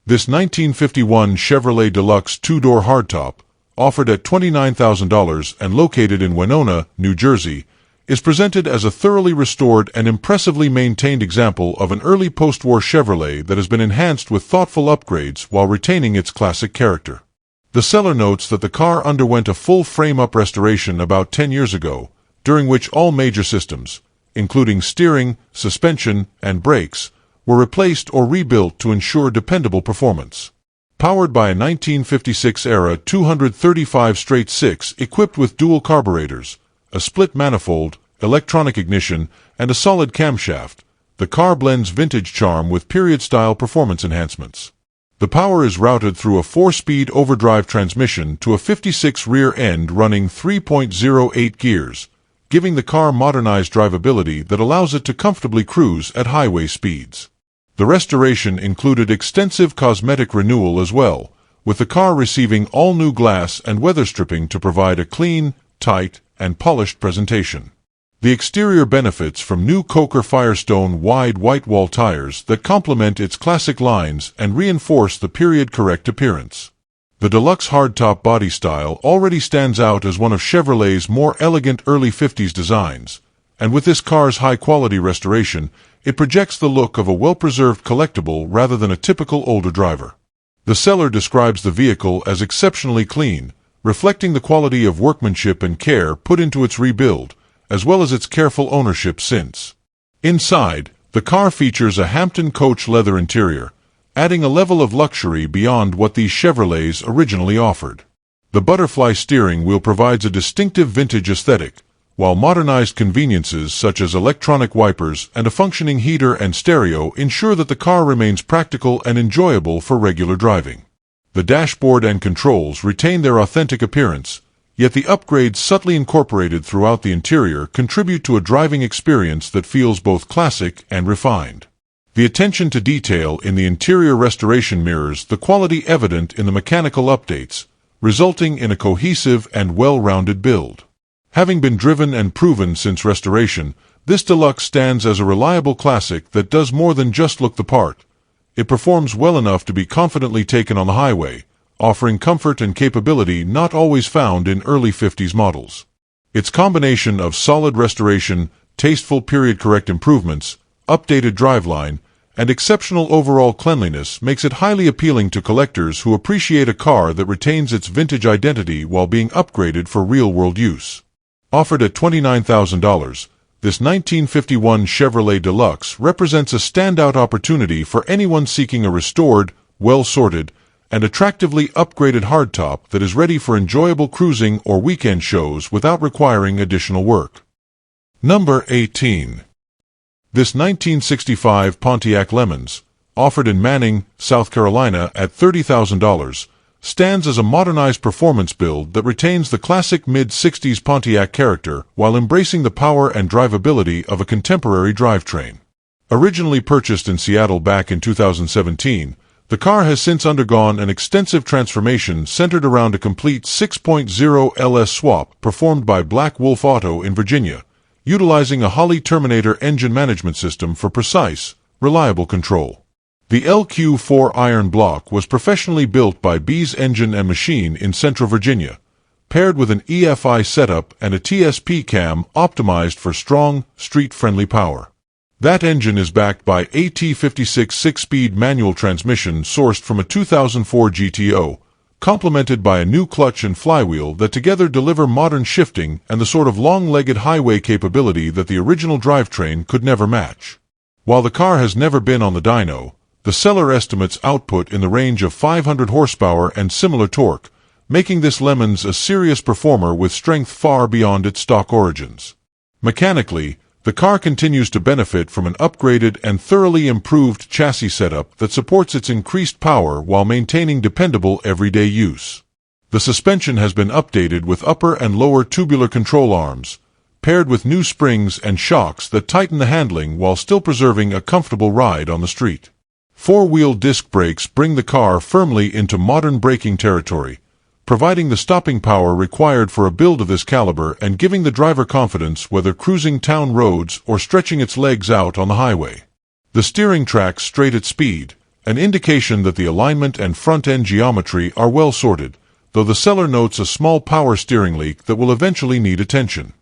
This 1951 Chevrolet Deluxe two-door hardtop, offered at $29,000 and located in Winona, New Jersey, is presented as a thoroughly restored and impressively maintained example of an early post-war Chevrolet that has been enhanced with thoughtful upgrades while retaining its classic character. The seller notes that the car underwent a full frame-up restoration about 10 years ago, during which all major systems, including steering, suspension, and brakes, were replaced or rebuilt to ensure dependable performance. Powered by a 1956-era 235 straight-six equipped with dual carburetors, a split manifold, electronic ignition, and a solid camshaft, the car blends vintage charm with period-style performance enhancements. The power is routed through a 4-speed overdrive transmission to a 56 rear end running 3.08 gears, giving the car modernized drivability that allows it to comfortably cruise at highway speeds. The restoration included extensive cosmetic renewal as well, with the car receiving all-new glass and weather stripping to provide a clean, tight, and polished presentation. The exterior benefits from new Coker Firestone wide white wall tires that complement its classic lines and reinforce the period-correct appearance. The deluxe hardtop body style already stands out as one of Chevrolet's more elegant early 50s designs, and with this car's high-quality restoration, it projects the look of a well-preserved collectible rather than a typical older driver. The seller describes the vehicle as exceptionally clean, reflecting the quality of workmanship and care put into its rebuild, as well as its careful ownership since. Inside, the car features a Hampton coach leather interior, adding a level of luxury beyond what these Chevrolets originally offered. The butterfly steering wheel provides a distinctive vintage aesthetic, while modernized conveniences such as electronic wipers and a functioning heater and stereo ensure that the car remains practical and enjoyable for regular driving. The dashboard and controls retain their authentic appearance, yet the upgrades subtly incorporated throughout the interior contribute to a driving experience that feels both classic and refined. The attention to detail in the interior restoration mirrors the quality evident in the mechanical updates, resulting in a cohesive and well-rounded build. Having been driven and proven since restoration, this Deluxe stands as a reliable classic that does more than just look the part. It performs well enough to be confidently taken on the highway, offering comfort and capability not always found in early 50s models. Its combination of solid restoration, tasteful period-correct improvements, updated driveline, and exceptional overall cleanliness makes it highly appealing to collectors who appreciate a car that retains its vintage identity while being upgraded for real-world use. Offered at $29,000, this 1951 Chevrolet Deluxe represents a standout opportunity for anyone seeking a restored, well-sorted, and attractively upgraded hardtop that is ready for enjoyable cruising or weekend shows without requiring additional work. Number 18. This 1965 Pontiac Lemons, offered in Manning, South Carolina at $30,000, stands as a modernized performance build that retains the classic mid-60s Pontiac character while embracing the power and drivability of a contemporary drivetrain. Originally purchased in Seattle back in 2017, the car has since undergone an extensive transformation centered around a complete 6.0 LS swap performed by Black Wolf Auto in Virginia, utilizing a Holley Terminator engine management system for precise, reliable control. The LQ4 iron block was professionally built by B's Engine and Machine in Central Virginia, paired with an EFI setup and a TSP cam optimized for strong, street-friendly power. That engine is backed by a T56 6-speed manual transmission sourced from a 2004 GTO, complemented by a new clutch and flywheel that together deliver modern shifting and the sort of long-legged highway capability that the original drivetrain could never match. While the car has never been on the dyno, the seller estimates output in the range of 500 horsepower and similar torque, making this Lemons a serious performer with strength far beyond its stock origins. Mechanically, the car continues to benefit from an upgraded and thoroughly improved chassis setup that supports its increased power while maintaining dependable everyday use. The suspension has been updated with upper and lower tubular control arms, paired with new springs and shocks that tighten the handling while still preserving a comfortable ride on the street. Four-wheel disc brakes bring the car firmly into modern braking territory, providing the stopping power required for a build of this caliber and giving the driver confidence whether cruising town roads or stretching its legs out on the highway. The steering tracks straight at speed, an indication that the alignment and front-end geometry are well sorted, though the seller notes a small power steering leak that will eventually need attention.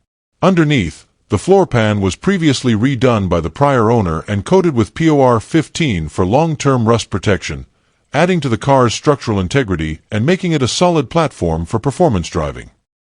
Underneath, the floor pan was previously redone by the prior owner and coated with POR 15 for long-term rust protection, adding to the car's structural integrity and making it a solid platform for performance driving.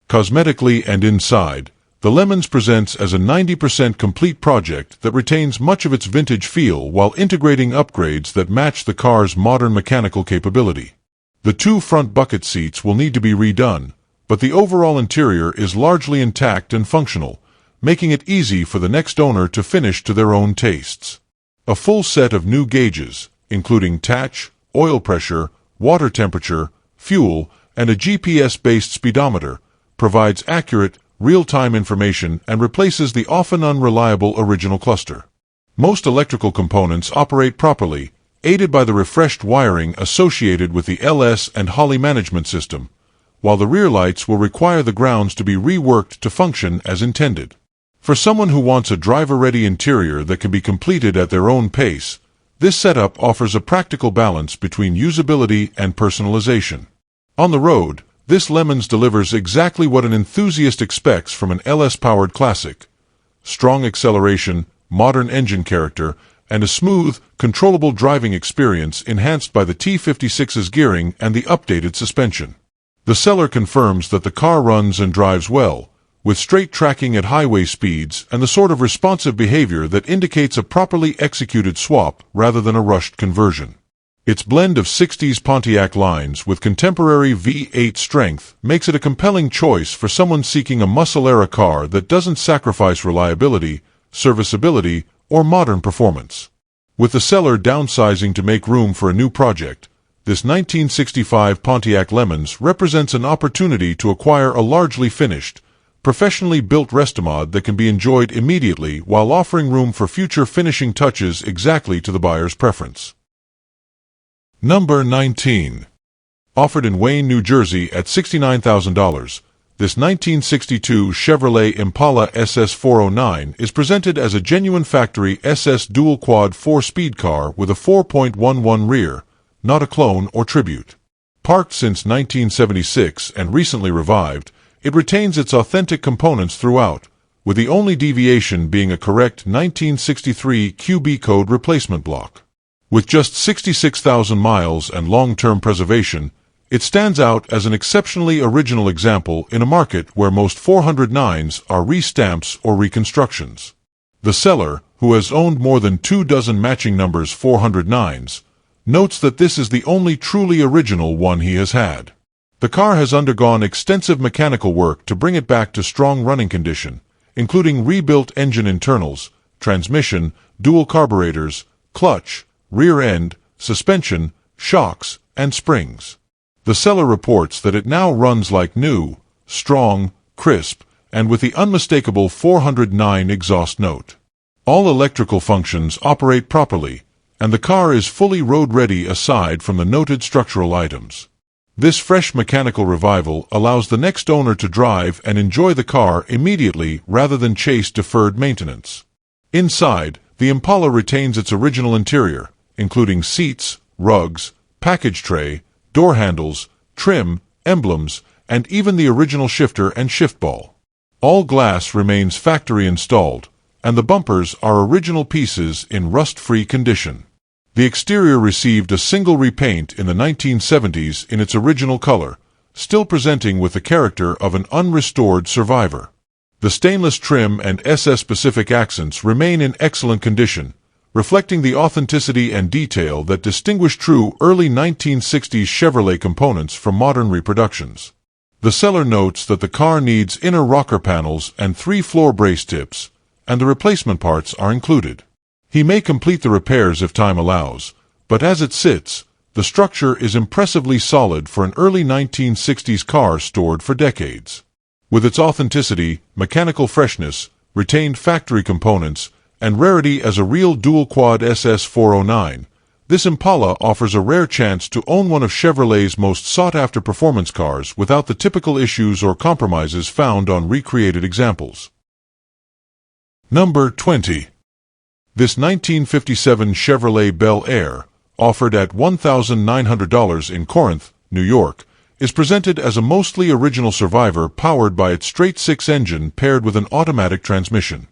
Cosmetically and inside, the Lemons presents as a 90% complete project that retains much of its vintage feel while integrating upgrades that match the car's modern mechanical capability. The two front bucket seats will need to be redone, but the overall interior is largely intact and functional, making it easy for the next owner to finish to their own tastes. A full set of new gauges, including touch, oil pressure, water temperature, fuel, and a GPS-based speedometer, provides accurate, real-time information and replaces the often unreliable original cluster. Most electrical components operate properly, aided by the refreshed wiring associated with the LS and Holly management system, while the rear lights will require the grounds to be reworked to function as intended. For someone who wants a driver-ready interior that can be completed at their own pace, this setup offers a practical balance between usability and personalization. On the road, this Lemons delivers exactly what an enthusiast expects from an LS-powered classic: strong acceleration, modern engine character, and a smooth, controllable driving experience enhanced by the T56's gearing and the updated suspension. The seller confirms that the car runs and drives well, with straight tracking at highway speeds and the sort of responsive behavior that indicates a properly executed swap rather than a rushed conversion. Its blend of 60s Pontiac lines with contemporary V8 strength makes it a compelling choice for someone seeking a muscle-era car that doesn't sacrifice reliability, serviceability, or modern performance. With the seller downsizing to make room for a new project, this 1965 Pontiac Lemons represents an opportunity to acquire a largely finished, professionally built restomod that can be enjoyed immediately while offering room for future finishing touches exactly to the buyer's preference. Number 19. Offered in Wayne, New Jersey at $69,000, this 1962 Chevrolet Impala SS409 is presented as a genuine factory SS dual-quad 4-speed car with a 4.11 rear, not a clone or tribute. Parked since 1976 and recently revived, it retains its authentic components throughout, with the only deviation being a correct 1963 QB code replacement block. With just 66,000 miles and long-term preservation, it stands out as an exceptionally original example in a market where most 409s are restamps or reconstructions. The seller, who has owned more than 24 matching numbers 409s, notes that this is the only truly original one he has had. The car has undergone extensive mechanical work to bring it back to strong running condition, including rebuilt engine internals, transmission, dual carburetors, clutch, rear end, suspension, shocks, and springs. The seller reports that it now runs like new, strong, crisp, and with the unmistakable 409 exhaust note. All electrical functions operate properly, and the car is fully road-ready aside from the noted structural items. This fresh mechanical revival allows the next owner to drive and enjoy the car immediately rather than chase deferred maintenance. Inside, the Impala retains its original interior, including seats, rugs, package tray, door handles, trim, emblems, and even the original shifter and shift ball. All glass remains factory installed, and the bumpers are original pieces in rust-free condition. The exterior received a single repaint in the 1970s in its original color, still presenting with the character of an unrestored survivor. The stainless trim and SS-specific accents remain in excellent condition, reflecting the authenticity and detail that distinguish true early 1960s Chevrolet components from modern reproductions. The seller notes that the car needs inner rocker panels and 3 floor brace tips, and the replacement parts are included. He may complete the repairs if time allows, but as it sits, the structure is impressively solid for an early 1960s car stored for decades. With its authenticity, mechanical freshness, retained factory components, and rarity as a real dual-quad SS409, this Impala offers a rare chance to own one of Chevrolet's most sought-after performance cars without the typical issues or compromises found on recreated examples. Number 20. This 1957 Chevrolet Bel Air, offered at $1,900 in Corinth, New York, is presented as a mostly original survivor powered by its straight-six engine paired with an automatic transmission.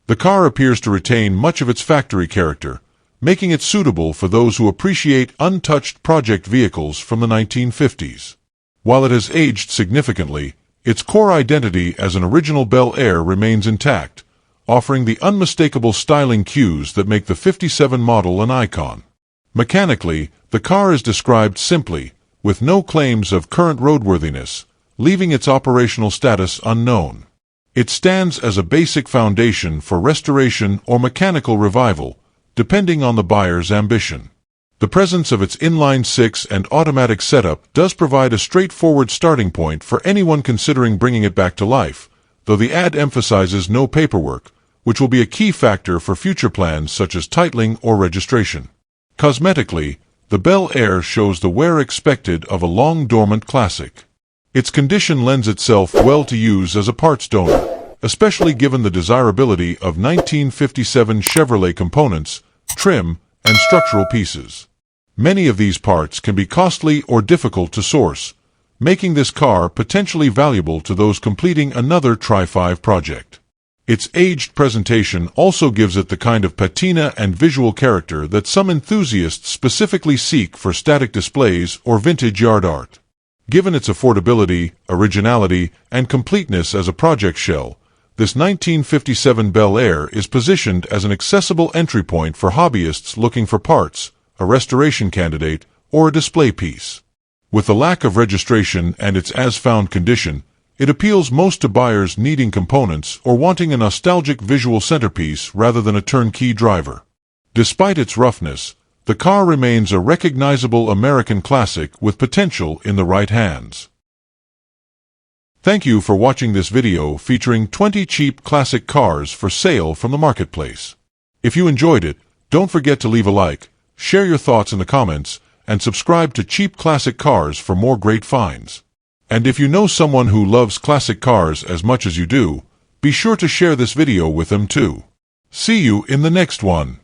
The car appears to retain much of its factory character, making it suitable for those who appreciate untouched project vehicles from the 1950s. While it has aged significantly, its core identity as an original Bel Air remains intact, offering the unmistakable styling cues that make the 57 model an icon. Mechanically, the car is described simply, with no claims of current roadworthiness, leaving its operational status unknown. It stands as a basic foundation for restoration or mechanical revival, depending on the buyer's ambition. The presence of its inline-six and automatic setup does provide a straightforward starting point for anyone considering bringing it back to life, though the ad emphasizes no paperwork, which will be a key factor for future plans such as titling or registration. Cosmetically, the Bel Air shows the wear expected of a long-dormant classic. Its condition lends itself well to use as a parts donor, especially given the desirability of 1957 Chevrolet components, trim, and structural pieces. Many of these parts can be costly or difficult to source, making this car potentially valuable to those completing another Tri-5 project. Its aged presentation also gives it the kind of patina and visual character that some enthusiasts specifically seek for static displays or vintage yard art. Given its affordability, originality, and completeness as a project shell, this 1957 Bel Air is positioned as an accessible entry point for hobbyists looking for parts, a restoration candidate, or a display piece. With the lack of registration and its as-found condition, it appeals most to buyers needing components or wanting a nostalgic visual centerpiece rather than a turnkey driver. Despite its roughness, the car remains a recognizable American classic with potential in the right hands. Thank you for watching this video featuring 20 cheap classic cars for sale from the marketplace. If you enjoyed it, don't forget to leave a like, share your thoughts in the comments, and subscribe to Cheap Classic Cars for more great finds. And if you know someone who loves classic cars as much as you do, be sure to share this video with them too. See you in the next one.